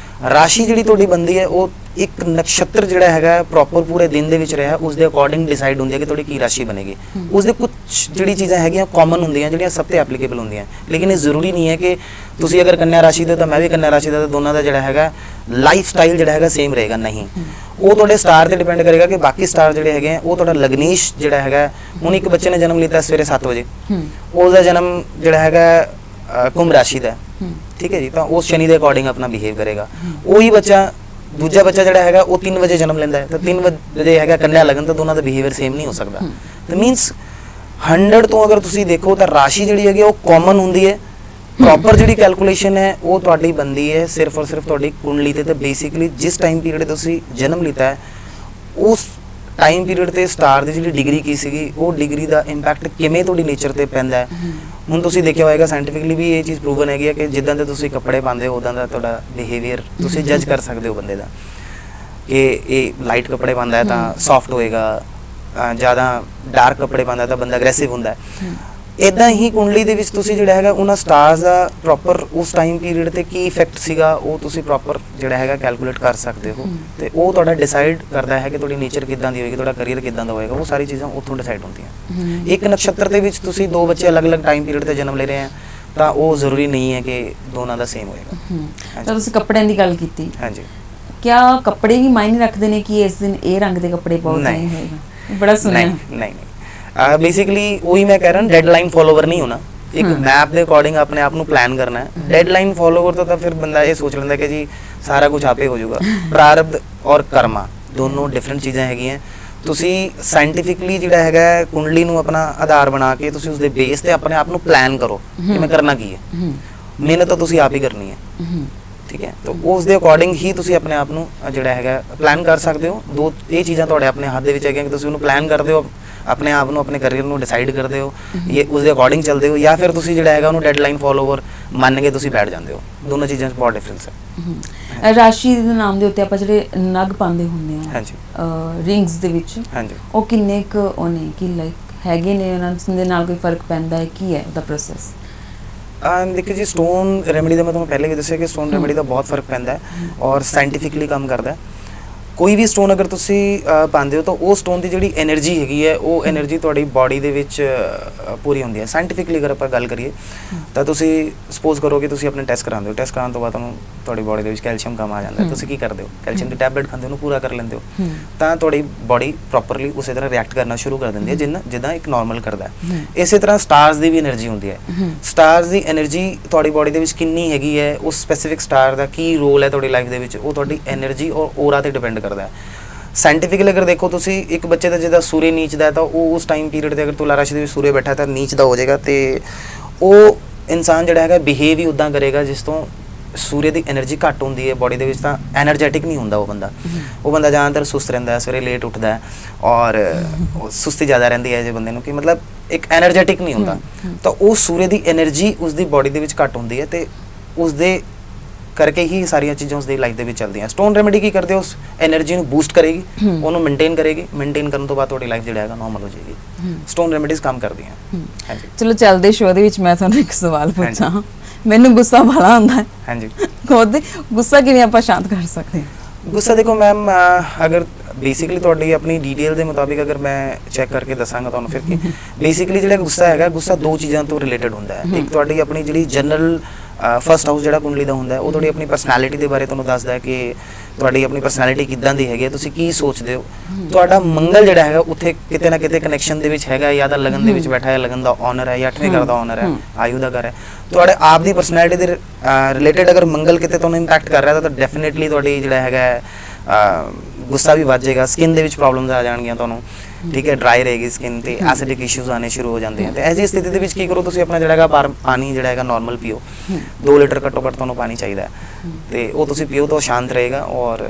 ਰਾਸ਼ੀ ਜਿਹੜੀ ਤੁਹਾਡੀ ਬਣਦੀ ਹੈ ਉਹ ਇੱਕ ਨਕਸ਼ਤਰ ਜਿਹੜਾ ਹੈਗਾ ਪ੍ਰੋਪਰ ਪੂਰੇ ਦਿਨ ਦੇ ਵਿੱਚ ਰਿਹਾ ਉਸ ਦੇ ਅਕੋਰਡਿੰਗ ਡਿਸਾਈਡ ਹੁੰਦੀ ਹੈ ਕਿ ਤੁਹਾਡੀ ਕੀ ਰਾਸ਼ੀ ਬਣੇਗੀ। ਉਸ ਦੇ ਕੁਝ ਜਿਹੜੀ ਚੀਜ਼ਾਂ ਹੈਗੀਆਂ ਕਾਮਨ ਹੁੰਦੀਆਂ ਜਿਹੜੀਆਂ ਸਭ ਤੇ ਐਪਲੀਕੇਬਲ ਹੁੰਦੀਆਂ, ਲੇਕਿਨ ਇਹ ਜ਼ਰੂਰੀ ਨਹੀਂ ਹੈ ਕਿ ਤੁਸੀਂ ਅਗਰ ਕੰਨਿਆ ਰਾਸ਼ੀ ਦੇ ਤਾਂ ਮੈਂ ਵੀ ਕੰਨਿਆ ਰਾਸ਼ੀ ਦਾ, ਤਾਂ ਦੋਨਾਂ ਦਾ ਜਿਹੜਾ ਹੈਗਾ ਲਾਈਫ ਸਟਾਈਲ ਜਿਹੜਾ ਹੈਗਾ ਸੇਮ ਰਹੇਗਾ, ਨਹੀਂ। ਉਹ ਤੁਹਾਡੇ ਸਟਾਰ ਤੇ ਡਿਪੈਂਡ ਕਰੇਗਾ ਕਿ ਬਾਕੀ ਸਟਾਰ ਜਿਹੜੇ ਹੈਗੇ ਆ ਉਹ ਤੁਹਾਡਾ ਲਗਨੀਸ਼ ਜਿਹੜਾ ਹੈਗਾ, ਹੁਣ ਇੱਕ ਬੱਚੇ ਨੇ ਜਨਮ ਲਿੱਤਾ ਸਵੇਰੇ 7 ਵਜੇ, ਉਸ ਦਾ ਜਨਮ ਜਿਹੜਾ ਹੈਗਾ ਕੁੰਭ ਰਾਸ਼ੀ ਦਾ, ਠੀਕ ਹੈ ਜੀ, ਤਾਂ ਉਸ ਸ਼ਨੀ ਦੇ ਅਕੋਰਡਿੰਗ ਆਪਣਾ ਬਿਹੇਵ ਕਰੇਗਾ। ਉਹੀ ਬੱਚਾ ਦੂਜਾ ਬੱਚਾ ਜਿਹੜਾ ਹੈਗਾ ਉਹ 3 ਵਜੇ ਜਨਮ ਲੈਂਦਾ ਹੈ, ਤਾਂ 3 ਵਜੇ ਹੈਗਾ ਕੰਨਿਆ ਲਗਨ, ਤਾਂ ਦੋਨਾਂ ਦਾ ਬਿਹੇਵੀਅਰ ਸੇਮ ਨਹੀਂ ਹੋ ਸਕਦਾ। ਤਾਂ ਮੀਨਸ 100 ਤੋਂ ਅਗਰ ਤੁਸੀਂ ਦੇਖੋ ਤਾਂ ਰਾਸ਼ੀ ਜਿਹੜੀ ਹੈਗੀ ਉਹ ਕਾਮਨ ਹੁੰਦੀ ਹੈ। ਪ੍ਰੋਪਰ ਜਿਹੜੀ ਕੈਲਕੂਲੇਸ਼ਨ ਹੈ ਉਹ ਤੁਹਾਡੀ ਬਣਦੀ ਹੈ ਸਿਰਫ ਔਰ ਸਿਰਫ ਤੁਹਾਡੀ ਕੁੰਡਲੀ ਤੇ ਬੇਸਿਕਲੀ ਜਿਸ ਟਾਈਮ ਪੀਰੀਅਡ ਤੁਸੀਂ ਜਨਮ ਲਿੱਤਾ ਹੈ ਉਸ ਟਾਈਮ ਪੀਰੀਅਡ ਤੇ ਸਟਾਰ ਦੀ ਜਿਹੜੀ ਡਿਗਰੀ ਕੀ ਸੀਗੀ, ਉਹ ਡਿਗਰੀ ਦਾ ਇੰਪੈਕਟ ਕਿਵੇਂ ਤੁਹਾਡੀ ਨੇਚਰ ਤੇ ਪੈਂਦਾ ਹੈ। ਹੁਣ ਤੁਸੀਂ ਦੇਖਿਆ ਹੋਏਗਾ ਸਾਇੰਟੀਫਿਕਲੀ ਵੀ ਇਹ ਚੀਜ਼ ਪ੍ਰੂਵਨ ਹੈਗੀ ਹੈ ਕਿ ਜਿੱਦਾਂ ਦੇ ਤੁਸੀਂ ਕੱਪੜੇ ਪਾਉਂਦੇ ਹੋ ਉਦਾਂ ਦਾ ਤੁਹਾਡਾ ਬਿਹੇਵੀਅਰ ਤੁਸੀਂ ਜੱਜ ਕਰ ਸਕਦੇ ਹੋ ਬੰਦੇ ਦਾ, ਕਿ ਇਹ ਲਾਈਟ ਕੱਪੜੇ ਪਾਉਂਦਾ ਹੈ ਤਾਂ ਸੌਫਟ ਹੋਏਗਾ, ਜ਼ਿਆਦਾ ਡਾਰਕ ਕੱਪੜੇ ਪਾਉਂਦਾ ਤਾਂ ਬੰਦਾ ਅਗਰੈਸਿਵ ਹੁੰਦਾ ਹੈ। ਇਦਾਂ ਹੀ ਕੁੰਡਲੀ ਦੇ ਵਿੱਚ ਤੁਸੀਂ ਜਿਹੜਾ ਹੈਗਾ ਉਹਨਾਂ ਸਟਾਰਸ ਦਾ ਪ੍ਰੋਪਰ ਉਸ ਟਾਈਮ ਪੀਰੀਅਡ ਤੇ ਕੀ ਇਫੈਕਟ ਸੀਗਾ ਉਹ ਤੁਸੀਂ ਪ੍ਰੋਪਰ ਜਿਹੜਾ ਹੈਗਾ ਕੈਲਕੂਲੇਟ ਕਰ ਸਕਦੇ ਹੋ, ਤੇ ਉਹ ਤੁਹਾਡਾ ਡਿਸਾਈਡ ਕਰਦਾ ਹੈ ਕਿ ਤੁਹਾਡੀ ਨੇਚਰ ਕਿੱਦਾਂ ਦੀ ਹੋਏਗੀ, ਤੁਹਾਡਾ ਕਰੀਅਰ ਕਿੱਦਾਂ ਦਾ ਹੋਏਗਾ। ਉਹ ਸਾਰੀ ਚੀਜ਼ਾਂ ਉੱਥੋਂ ਡਿਸਾਈਡ ਹੁੰਦੀਆਂ। ਇੱਕ ਨਕਸ਼ਤਰ ਦੇ ਵਿੱਚ ਤੁਸੀਂ 2 ਬੱਚੇ ਅਲੱਗ-ਅਲੱਗ ਟਾਈਮ ਪੀਰੀਅਡ ਤੇ ਜਨਮ ਲੈ ਰਹੇ ਆ ਤਾਂ ਉਹ ਜ਼ਰੂਰੀ ਨਹੀਂ ਹੈ ਕਿ ਦੋਨਾਂ ਦਾ ਸੇਮ ਹੋਏਗਾ। ਤਾਂ ਤੁਸੀਂ ਕੱਪੜਿਆਂ ਦੀ ਗੱਲ ਕੀਤੀ, ਹਾਂਜੀ, ਕਿਆ ਕੱਪੜੇ ਵੀ ਮਾਇਨੇ ਰੱਖਦੇ ਨੇ ਕਿ ਇਸ ਦਿਨ ਇਹ ਰੰਗ ਦੇ ਕੱਪੜੇ ਪਾਓ? ਨਹੀਂ ਹੋਏਗਾ, ਬੜਾ ਸੁਣਿਆ। ਨਹੀਂ, बेसिकली वही मैं कह रहा हूँ, डेडलाइन फॉलोवर नहीं होना। एक मैप के अकॉर्डिंग अपने आप प्लान करना है। डेडलाइन फॉलोवर तो फिर बंदा ये सोच लेंदा कि जी सारा कुछ आपे हो जाऊगा। प्रारब्ध और कर्मा दोनों डिफरेंट चीज़ें हैगियां। ਤੁਸੀਂ ਸਾਇੰਟੀਫਿਕਲੀ ਜਿਹੜਾ ਹੈਗਾ ਕੁੰਡਲੀ ਨੂੰ ਆਪਣਾ ਆਧਾਰ ਬਣਾ ਕੇ ਤੁਸੀਂ ਉਸ ਦੇ ਬੇਸ ਤੇ ਆਪਣੇ ਆਪ ਨੂੰ ਪਲਾਨ ਕਰੋ ਕਿ ਮੈਂ ਕਰਨਾ ਕੀ ਹੈ। ਮਿਹਨਤ ਤਾਂ ਤੁਸੀਂ ਆਪ ਹੀ ਕਰਨੀ ਹੈ, ਠੀਕ ਹੈ। ਤਾਂ ਉਸ ਦੇ ਅਕੋਰਡਿੰਗ ਹੀ ਤੁਸੀਂ ਆਪਣੇ ਆਪ ਨੂੰ ਜਿਹੜਾ ਹੈਗਾ ਪਲਾਨ ਕਰ ਸਕਦੇ ਹੋ। ਦੋ ਇਹ ਚੀਜ਼ਾਂ ਤੁਹਾਡੇ ਆਪਣੇ ਹੱਥ ਦੇ ਵਿੱਚ ਹੈਗੀਆਂ ਕਿ ਤੁਸੀਂ ਉਹਨੂੰ ਪਲਾਨ ਕਰਦੇ ਹੋ ਆਪਣੇ ਆਪ ਨੂੰ ਆਪਣੇ ਕਰੀਅਰ ਨੂੰ ਡਿਸਾਈਡ ਕਰਦੇ ਹੋ ਇਹ ਉਸ ਦੇ ਅਕੋਰਡਿੰਗ ਚੱਲਦੇ ਹੋ ਜਾਂ ਫਿਰ ਤੁਸੀਂ ਜਿਹੜਾ ਹੈਗਾ ਉਹਨੂੰ ਡੈਡਲਾਈਨ ਫੋਲੋਵਰ ਮੰਨ ਕੇ ਤੁਸੀਂ ਬੈਠ ਜਾਂਦੇ ਹੋ। ਦੋਨੋਂ ਚੀਜ਼ਾਂ 'ਚ ਬਹੁਤ ਡਿਫਰੈਂਸ ਹੈ। ਰਾਸ਼ੀ ਦੇ ਨਾਮ ਦੇ ਉੱਤੇ ਆਪਾਂ ਜਿਹੜੇ ਨਗ ਪਾਉਂਦੇ ਹੁੰਦੇ ਆ ਹਾਂਜੀ ਰਿੰਗਸ ਦੇ ਵਿੱਚ, ਹਾਂਜੀ ਉਹ ਕਿੰਨੇ ਕੁ ਉਹਨੇ ਕੀ ਲਾਈਕ ਹੈਗੇ ਨੇ, ਉਹਨਾਂ ਦੇ ਨਾਲ ਕੋਈ ਫਰਕ ਪੈਂਦਾ ਹੈ, ਕੀ ਹੈ ਉਹਦਾ ਪ੍ਰੋਸੈਸ? ਦੇਖੋ ਜੀ, ਸਟੋਨ ਰੈਮੇਡੀ ਦਾ ਮੈਂ ਤੁਹਾਨੂੰ ਪਹਿਲੇ ਵੀ ਦੱਸਿਆ ਕਿ ਸਟੋਨ ਰੈਮੇਡੀ ਦਾ ਬਹੁਤ ਫਰਕ ਪੈਂਦਾ ਹੈ ਔਰ ਸਾਇੰਟੀਫਿਕਲੀ ਕੰਮ ਕਰਦਾ ਹੈ। ਕੋਈ ਵੀ ਸਟੋਨ ਅਗਰ ਤੁਸੀਂ ਪਾਉਂਦੇ ਹੋ ਤਾਂ ਉਹ ਸਟੋਨ ਦੀ ਜਿਹੜੀ એનર્ਜੀ ਹੈਗੀ ਹੈ ਉਹ એનર્ਜੀ ਤੁਹਾਡੀ ਬਾਡੀ ਦੇ ਵਿੱਚ ਪੂਰੀ ਹੁੰਦੀ ਹੈ। ਸਾਇੰਟੀਫਿਕਲੀ ਅਗਰ ਆਪਾਂ ਗੱਲ ਕਰੀਏ ਤਾਂ ਤੁਸੀਂ ਸਪੋਜ਼ ਕਰੋ ਕਿ ਤੁਸੀਂ ਆਪਣੇ ਟੈਸਟ ਕਰਾਉਂਦੇ ਹੋ, ਟੈਸਟ ਕਰਾਉਣ ਤੋਂ ਬਾਅਦ ਤੁਹਾਨੂੰ ਤੁਹਾਡੀ ਬਾਡੀ ਦੇ ਵਿੱਚ ਕੈਲਸ਼ੀਅਮ ਕਮ ਆ ਜਾਂਦਾ ਹੈ। ਤੁਸੀਂ ਕੀ ਕਰਦੇ ਹੋ? ਕੈਲਸ਼ੀਅਮ ਦੀ ਟੈਬਲੇਟ ਖਾਂਦੇ ਹੋ, ਉਹਨੂੰ ਪੂਰਾ ਕਰ ਲੈਂਦੇ ਹੋ, ਤਾਂ ਤੁਹਾਡੀ ਬਾਡੀ ਪ੍ਰੋਪਰਲੀ ਉਸੇ ਤਰ੍ਹਾਂ ਰਿਐਕਟ ਕਰਨਾ ਸ਼ੁਰੂ ਕਰ ਦਿੰਦੀ ਹੈ ਜਿੱਦਾਂ ਇੱਕ ਨਾਰਮਲ ਕਰਦਾ ਹੈ। ਇਸੇ ਤਰ੍ਹਾਂ ਸਟਾਰਸ ਦੀ ਵੀ એનર્ਜੀ ਹੁੰਦੀ ਹੈ। ਸਟਾਰਸ ਦੀ એનર્ਜੀ ਤੁਹਾਡੀ ਬਾਡੀ ਦੇ ਵਿੱਚ ਕਿੰਨੀ ਹੈਗੀ ਹੈ, ਉਸ ਸਪੈਸੀਫਿਕ ਸਟਾਰ ਦਾ ਕੀ ਰੋਲ ਹੈ ਤੁਹਾਡੀ ਲਾਈਫ ਦੇ ਵਿੱਚ, ਉਹ ਤੁਹਾਡੀ એનર્ਜੀ ਔਰ ਔਰਾ ਤੇ ਡਿਪੈਂਡ ਕਰਦਾ ਹੈ। ਸਾਇੰਟੀਫਿਕਲੀ ਅਗਰ ਦੇਖੋ ਤੁਸੀਂ, ਇੱਕ ਬੱਚੇ ਦਾ ਜਿਹਦਾ ਸੂਰਜ ਨੀਚਦਾ ਹੈ ਤਾਂ ਉਹ ਉਸ ਟਾਈਮ ਪੀਰੀਅਡ ਤੇ ਅਗਰ ਤੁਲਾ ਰਾਸ਼ੀ ਦੇ ਵਿੱਚ ਸੂਰਜ ਬੈਠਾ ਤਾਂ ਨੀਚਦਾ ਹੋ ਜਾਏਗਾ ਤੇ ਉਹ ਇਨਸਾਨ ਜਿਹੜਾ ਹੈਗਾ ਬਿਹੇਵ ਹੀ ਉੱਦਾਂ ਕਰੇਗਾ ਜਿਸ ਤੋਂ ਸੂਰਜ ਦੀ એનર્ਜੀ ਘੱਟ ਹੁੰਦੀ ਹੈ ਬਾਡੀ ਦੇ ਵਿੱਚ, ਤਾਂ ਐਨਰਜੈਟਿਕ ਨਹੀਂ ਹੁੰਦਾ ਉਹ ਬੰਦਾ ਜ਼ਿਆਦਾਤਰ ਸੁਸਤ ਰਹਿੰਦਾ ਹੈ, ਸਵੇਰੇ ਲੇਟ ਉੱਠਦਾ ਹੈ ਔਰ ਸੁਸਤੀ ਜ਼ਿਆਦਾ ਰਹਿੰਦੀ ਹੈ ਜੇ ਬੰਦੇ ਨੂੰ, ਕਿ ਮਤਲਬ ਇੱਕ ਐਨਰਜੈਟਿਕ ਨਹੀਂ ਹੁੰਦਾ। ਤਾਂ ਉਹ ਸੂਰਜ ਦੀ એનર્ਜੀ ਉਸ ਦੀ ਬਾਡੀ ਦੇ ਵਿੱਚ ਘੱਟ ਹੁੰਦੀ ਹੈ ਤੇ ਉਸ ਦੇ ਕਰਕੇ ਹੀ ਸਾਰੀਆਂ ਚੀਜ਼ਾਂ ਉਸ ਦੀ ਲਾਈਫ ਦੇ ਵਿੱਚ ਚੱਲਦੀਆਂ। ਸਟੋਨ ਰੈਮੇਡੀ ਕੀ ਕਰਦੇ, ਉਸ એનર્ਜੀ ਨੂੰ ਬੂਸਟ ਕਰੇਗੀ, ਉਹਨੂੰ ਮੇਨਟੇਨ ਕਰੇਗੀ, ਮੇਨਟੇਨ ਕਰਨ ਤੋਂ ਬਾਅਦ ਤੁਹਾਡੀ ਲਾਈਫ ਜਿਹੜਾ ਹੈਗਾ ਨਾਰਮਲ ਹੋ ਜਾਏਗੀ। ਸਟੋਨ ਰੈਮੇਡੀਜ਼ ਕੰਮ ਕਰਦੀਆਂ। ਹਾਂਜੀ ਚਲੋ ਚੱਲਦੇ ਸ਼ੋਅ ਦੇ ਵਿੱਚ ਮੈਂ ਤੁਹਾਨੂੰ ਇੱਕ ਸਵਾਲ ਪੁੱਛਾਂ। ਮੈਨੂੰ ਗੁੱਸਾ ਬੜਾ ਆਉਂਦਾ ਹੈ। ਹਾਂਜੀ ਉਹਦੇ ਗੁੱਸਾ ਕਿਵੇਂ ਆਪਾਂ ਸ਼ਾਂਤ ਕਰ ਸਕਦੇ ਹਾਂ? ਗੁੱਸਾ ਦੇਖੋ ਮੈਮ, ਅਗਰ ਬੇਸਿਕਲੀ ਤੁਹਾਡੀ ਆਪਣੀ ਡਿਟੇਲ ਦੇ ਮੁਤਾਬਿਕ ਅਗਰ ਮੈਂ ਚੈੱਕ ਕਰਕੇ ਦੱਸਾਂਗਾ ਤੁਹਾਨੂੰ ਫਿਰ ਕਿ ਬੇਸਿਕਲੀ ਜਿਹੜਾ ਗੁੱਸਾ ਹੈਗਾ, ਗੁੱਸਾ ਦੋ ਚੀਜ਼ਾਂ ਤੋਂ ਰਿਲੇਟਡ ਹੁੰਦਾ ਹੈ। ਇੱਕ ਤੁਹਾਡੀ ਆਪਣੀ ਜਿਹੜੀ ਜਨਰਲ ਫਸਟ ਹਾਊਸ ਜਿਹੜਾ ਕੁੰਡਲੀ ਦਾ ਹੁੰਦਾ ਹੈ, ਉਹ ਤੁਹਾਡੀ ਆਪਣੀ ਪਰਸਨੈਲਿਟੀ ਦੇ ਬਾਰੇ ਤੁਹਾਨੂੰ ਦੱਸਦਾ ਹੈ ਕਿ ਤੁਹਾਡੀ ਆਪਣੀ ਪਰਸਨੈਲਿਟੀ ਕਿੱਦਾਂ ਦੀ ਹੈਗੀ ਹੈ, ਤੁਸੀਂ ਕੀ ਸੋਚਦੇ ਹੋ। ਤੁਹਾਡਾ ਮੰਗਲ ਜਿਹੜਾ ਹੈਗਾ ਉੱਥੇ ਕਿਤੇ ਨਾ ਕਿਤੇ ਕਨੈਕਸ਼ਨ ਦੇ ਵਿੱਚ ਹੈਗਾ, ਜਾਂ ਤਾਂ ਲਗਨ ਦੇ ਵਿੱਚ ਬੈਠਾ ਹੈ, ਲਗਨ ਦਾ ਓਨਰ ਹੈ, ਜਾਂ 8ਵੇਂ ਘਰ ਦਾ ਓਨਰ ਹੈ, ਆਯੂ ਦਾ ਘਰ ਹੈ। ਤੁਹਾਡੇ ਆਪ ਦੀ ਪਰਸਨੈਲਿਟੀ ਦੇ ਰਿਲੇਟਡ ਅਗਰ ਮੰਗਲ ਕਿਤੇ ਤੁਹਾਨੂੰ ਇੰਪੈਕਟ ਕਰ ਰਿਹਾ ਤਾਂ ਡੈਫੀਨੇਟਲੀ ਤੁਹਾਡੀ ਜਿਹੜਾ ਹੈਗਾ ਗੁੱਸਾ ਵੀ ਵੱਧ ਜਾਏਗਾ, ਸਕਿਨ ਦੇ ਵਿੱਚ ਪ੍ਰੋਬਲਮਸ ਆ ਜਾਣਗੀਆਂ ਤੁਹਾਨੂੰ, ਠੀਕ ਹੈ, ਡਰਾਈ ਰਹੇਗੀ ਸਕਿਨ ਤੇ ਐਸਿਡਿਕ ਇਸ਼ੂਜ਼ ਆਣੇ ਸ਼ੁਰੂ ਹੋ ਜਾਂਦੇ ਹਨ। ਤੇ ਐਸੀ ਸਥਿਤੀ ਦੇ ਵਿੱਚ ਕੀ ਕਰੋ, ਤੁਸੀਂ ਆਪਣਾ ਜਿਹੜਾ ਹੈਗਾ ਪਾਣੀ ਜਿਹੜਾ ਹੈਗਾ ਨਾਰਮਲ ਪੀਓ, 2 ਲੀਟਰ ਘੱਟੋ ਘੱਟ ਤੁਹਾਨੂੰ ਪਾਣੀ ਚਾਹੀਦਾ ਹੈ ਤੇ ਉਹ ਤੁਸੀਂ ਪੀਓ ਤਾਂ ਸ਼ਾਂਤ ਰਹੇਗਾ ਔਰ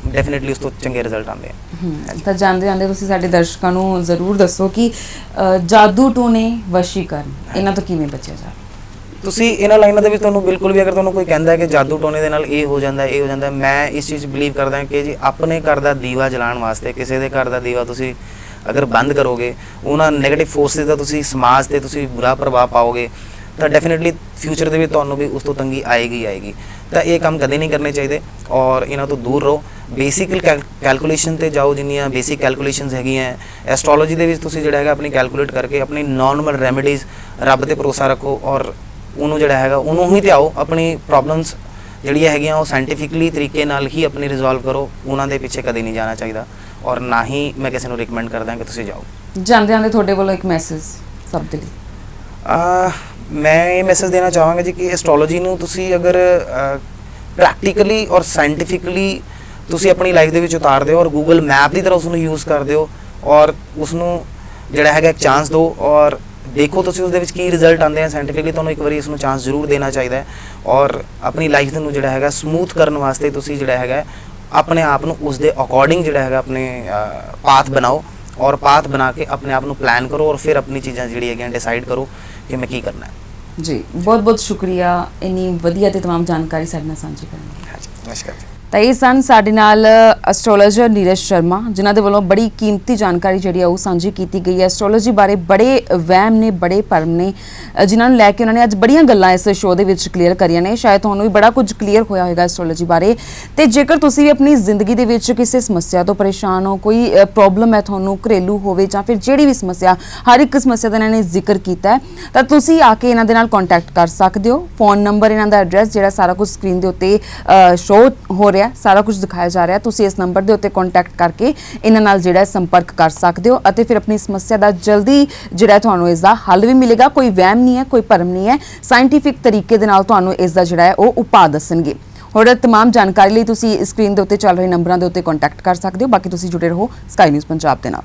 ਡੈਫੀਨੇਟਲੀ ਉਸ ਤੋਂ ਚੰਗੇ ਰਿਜ਼ਲਟ ਆਉਂਦੇ ਆ। ਤਾਂ ਜਾਂਦੇ ਜਾਂਦੇ ਤੁਸੀਂ ਸਾਡੇ ਦਰਸ਼ਕਾਂ ਨੂੰ ਜ਼ਰੂਰ ਦੱਸੋ ਕਿ ਜਾਦੂ ਟੂਣੇ ਵਸ਼ੀਕਰਨ ਇਹਨਾਂ ਤੋਂ ਕਿਵੇਂ ਬਚਿਆ ਜਾਵੇ? ਤੁਸੀਂ ਇਹਨਾਂ ਲਾਈਨਾਂ ਦੇ ਵਿੱਚ ਤੁਹਾਨੂੰ ਬਿਲਕੁਲ ਵੀ ਅਗਰ ਤੁਹਾਨੂੰ ਕੋਈ ਕਹਿੰਦਾ ਹੈ ਕਿ ਜਾਦੂ ਟੋਨੇ ਦੇ ਨਾਲ ਇਹ ਹੋ ਜਾਂਦਾ ਇਹ ਹੋ ਜਾਂਦਾ, ਮੈਂ ਇਸ ਚੀਜ਼ ਬਿਲੀਵ ਕਰਦਾ ਕਿ ਜੀ ਆਪਣੇ ਘਰ ਦਾ ਦੀਵਾ ਜਲਾਉਣ ਵਾਸਤੇ ਕਿਸੇ ਦੇ ਘਰ ਦਾ ਦੀਵਾ ਤੁਸੀਂ ਅਗਰ ਬੰਦ ਕਰੋਗੇ, ਉਹਨਾਂ ਨੈਗੇਟਿਵ ਫੋਰਸਿਸ ਦਾ ਤੁਸੀਂ ਸਮਾਜ ਤੇ ਤੁਸੀਂ ਬੁਰਾ ਪ੍ਰਭਾਵ ਪਾਓਗੇ ਤਾਂ ਡੈਫੀਨੇਟਲੀ ਫਿਊਚਰ ਦੇ ਵਿੱਚ ਤੁਹਾਨੂੰ ਵੀ ਉਸ ਤੋਂ ਤੰਗੀ ਆਏਗੀ। ਤਾਂ ਇਹ ਕੰਮ ਕਦੇ ਨਹੀਂ ਕਰਨੇ ਚਾਹੀਦੇ ਔਰ ਇਹਨਾਂ ਤੋਂ ਦੂਰ ਰਹੋ। ਬੇਸਿਕਲ ਕੈਲਕੂਲੇਸ਼ਨ ਤੇ ਜਾਓ, ਜਿੰਨੀਆਂ ਬੇਸਿਕ ਕੈਲਕੂਲੇਸ਼ਨਸ ਹੈਗੀਆਂ, ਐਸਟ੍ਰੋਲੋਜੀ ਦੇ ਵਿੱਚ ਤੁਸੀਂ ਜਿਹੜਾ ਹੈਗਾ ਆਪਣੀ ਕੈਲਕੂਲੇਟ ਕਰਕੇ ਆਪਣੀ ਨਾਰਮਲ ਰੈਮੇਡੀਜ਼, ਰੱਬ ਤੇ ਭਰੋਸਾ ਰੱਖੋ ਔਰ ਉਹਨੂੰ ਜਿਹੜਾ ਹੈਗਾ ਉਹਨੂੰ ਹੀ ਧਿਆਓ। ਆਪਣੀ ਪ੍ਰੋਬਲਮਸ ਜਿਹੜੀਆਂ ਹੈਗੀਆਂ ਉਹ ਸਾਇੰਟੀਫਿਕਲੀ ਤਰੀਕੇ ਨਾਲ ਹੀ ਆਪਣੀ ਰਿਜ਼ੋਲਵ ਕਰੋ, ਉਹਨਾਂ ਦੇ ਪਿੱਛੇ ਕਦੇ ਨਹੀਂ ਜਾਣਾ ਚਾਹੀਦਾ ਔਰ ਨਾ ਹੀ ਮੈਂ ਕਿਸੇ ਨੂੰ ਰਿਕਮੈਂਡ ਕਰਦਾ ਕਿ ਤੁਸੀਂ ਜਾਓ। ਜਾਂਦੇ ਜਾਂਦੇ ਤੁਹਾਡੇ ਵੱਲੋਂ ਇੱਕ ਮੈਸੇਜ ਸਭ ਦੇ ਲਈ? ਮੈਂ ਇਹ ਮੈਸੇਜ ਦੇਣਾ ਚਾਹਾਂਗਾ ਜੀ ਕਿ ਐਸਟ੍ਰੋਲੋਜੀ ਨੂੰ ਤੁਸੀਂ ਅਗਰ ਪ੍ਰੈਕਟੀਕਲੀ ਔਰ ਸਾਇੰਟੀਫਿਕਲੀ ਤੁਸੀਂ ਆਪਣੀ ਲਾਈਫ ਦੇ ਵਿੱਚ ਉਤਾਰਦੇ ਹੋ ਔਰ ਗੂਗਲ ਮੈਪ ਦੀ ਤਰ੍ਹਾਂ ਉਸ ਨੂੰ ਯੂਜ਼ ਕਰਦੇ ਹੋ ਔਰ ਉਸ ਨੂੰ ਜਿਹੜਾ ਹੈਗਾ ਇੱਕ ਚਾਂਸ ਦਿਓ ਔਰ ਦੇਖੋ ਤੁਸੀਂ ਉਸ ਦੇ ਵਿੱਚ ਕੀ ਰਿਜ਼ਲਟ ਆਉਂਦੇ ਆ। ਸਾਇੰਟੀਫਿਕਲੀ ਤੁਹਾਨੂੰ ਇੱਕ ਵਾਰੀ ਇਸ ਨੂੰ ਚਾਂਸ ਜ਼ਰੂਰ ਦੇਣਾ ਚਾਹੀਦਾ ਹੈ ਔਰ ਆਪਣੀ ਲਾਈਫ ਨੂੰ ਜਿਹੜਾ ਹੈਗਾ ਸਮੂਥ ਕਰਨ ਵਾਸਤੇ ਤੁਸੀਂ ਜਿਹੜਾ ਹੈਗਾ ਆਪਣੇ ਆਪ ਨੂੰ ਉਸ ਦੇ ਅਕੋਰਡਿੰਗ ਜਿਹੜਾ ਹੈਗਾ ਆਪਣੇ ਪਾਥ ਬਣਾਓ ਔਰ ਪਾਥ ਬਣਾ ਕੇ ਆਪਣੇ ਆਪ ਨੂੰ ਪਲਾਨ ਕਰੋ ਔਰ ਫਿਰ ਆਪਣੀ ਚੀਜ਼ਾਂ ਜਿਹੜੀ ਹੈਗੀਆਂ ਡਿਸਾਈਡ ਕਰੋ ਕਿ ਮੈਂ ਕੀ ਕਰਨਾ ਹੈ। ਜੀ ਬਹੁਤ ਬਹੁਤ ਸ਼ੁਕਰੀਆ ਇੰਨੀ ਵਧੀਆ ਤੇ तमाम ਜਾਣਕਾਰੀ ਸਾਡੇ ਨਾਲ ਸਾਂਝੀ ਕਰਨ ਲਈ। ਹਾਂਜੀ, ਨਮਸਕਾਰ ਜੀ। ਤਾਂ ਇਹ ਸਨ ਸਾਡੇ ਨਾਲ ਐਸਟ੍ਰੋਲੋਜਰ ਨੀਰਜ ਸ਼ਰਮਾ, ਜਿਨ੍ਹਾਂ ਦੇ ਵੱਲੋਂ ਬੜੀ ਕੀਮਤੀ ਜਾਣਕਾਰੀ ਜਿਹੜੀ ਆ ਉਹ ਸਾਂਝੀ ਕੀਤੀ ਗਈ ਹੈ। ਐਸਟ੍ਰੋਲੋਜੀ ਬਾਰੇ ਬੜੇ ਵਹਿਮ ਨੇ, ਬੜੇ ਭਰਮ ਨੇ, ਜਿਨ੍ਹਾਂ ਨੂੰ ਲੈ ਕੇ ਉਹਨਾਂ ਨੇ ਅੱਜ ਬੜੀਆਂ ਗੱਲਾਂ ਇਸ ਸ਼ੋਅ ਦੇ ਵਿੱਚ ਕਲੀਅਰ ਕਰੀਆਂ ਨੇ। ਸ਼ਾਇਦ ਤੁਹਾਨੂੰ ਵੀ ਬੜਾ ਕੁਝ ਕਲੀਅਰ ਹੋਇਆ ਹੋਵੇਗਾ ਐਸਟ੍ਰੋਲੋਜੀ ਬਾਰੇ। ਤੇ ਜੇਕਰ ਤੁਸੀਂ ਵੀ ਆਪਣੀ ਜ਼ਿੰਦਗੀ ਦੇ ਵਿੱਚ ਕਿਸੇ ਸਮੱਸਿਆ ਤੋਂ ਪਰੇਸ਼ਾਨ ਹੋ, ਕੋਈ ਪ੍ਰੋਬਲਮ ਹੈ ਤੁਹਾਨੂੰ, ਘਰੇਲੂ ਹੋਵੇ ਜਾਂ ਫਿਰ ਜਿਹੜੀ ਵੀ ਸਮੱਸਿਆ, ਹਰ ਇੱਕ ਸਮੱਸਿਆ ਦਾ ਇਹਨਾਂ ਨੇ ਜ਼ਿਕਰ ਕੀਤਾ ਹੈ, ਤਾਂ ਤੁਸੀਂ ਆ ਕੇ ਇਹਨਾਂ ਦੇ ਨਾਲ ਕੰਟੈਕਟ ਕਰ ਸਕਦੇ ਹੋ। ਫੋਨ ਨੰਬਰ, ਇਹਨਾਂ ਦਾ ਐਡਰੈਸ ਜਿਹੜਾ ਸਾਰਾ ਕੁਝ ਸਕਰੀਨ ਦੇ ਉੱਤੇ ਸ਼ੋਅ ਹੋ ਰਿਹਾ, ਸਾਰਾ ਕੁਝ ਦਿਖਾਇਆ ਜਾ ਰਿਹਾ, ਤੁਸੀਂ ਇਸ ਨੰਬਰ ਦੇ ਉੱਤੇ ਕੰਟੈਕਟ ਕਰਕੇ ਇਹਨਾਂ ਨਾਲ ਜਿਹੜਾ ਸੰਪਰਕ ਕਰ ਸਕਦੇ ਹੋ ਅਤੇ ਫਿਰ ਆਪਣੀ ਸਮੱਸਿਆ ਦਾ ਜਲਦੀ ਜਿਹੜਾ ਤੁਹਾਨੂੰ ਇਸ ਦਾ ਹੱਲ ਵੀ ਮਿਲੇਗਾ। ਕੋਈ ਵਹਿਮ ਨਹੀਂ ਹੈ, ਕੋਈ ਭਰਮ ਨਹੀਂ ਹੈ, ਸਾਇੰਟੀਫਿਕ ਤਰੀਕੇ ਦੇ ਨਾਲ ਤੁਹਾਨੂੰ ਇਸ ਦਾ ਜਿਹੜਾ ਹੈ ਉਹ ਉਪਾਅ ਦੱਸਣਗੇ। ਹੋਰ तमाम ਜਾਣਕਾਰੀ ਲਈ ਤੁਸੀਂ ਸਕਰੀਨ ਦੇ ਉੱਤੇ ਚੱਲ ਰਹੇ ਨੰਬਰਾਂ ਦੇ ਉੱਤੇ ਕੰਟੈਕਟ ਕਰ ਸਕਦੇ ਹੋ। ਬਾਕੀ ਤੁਸੀਂ ਜੁੜੇ ਰਹੋ ਸਕਾਈ ਨਿਊਜ਼ ਪੰਜਾਬ ਦੇ ਨਾਲ।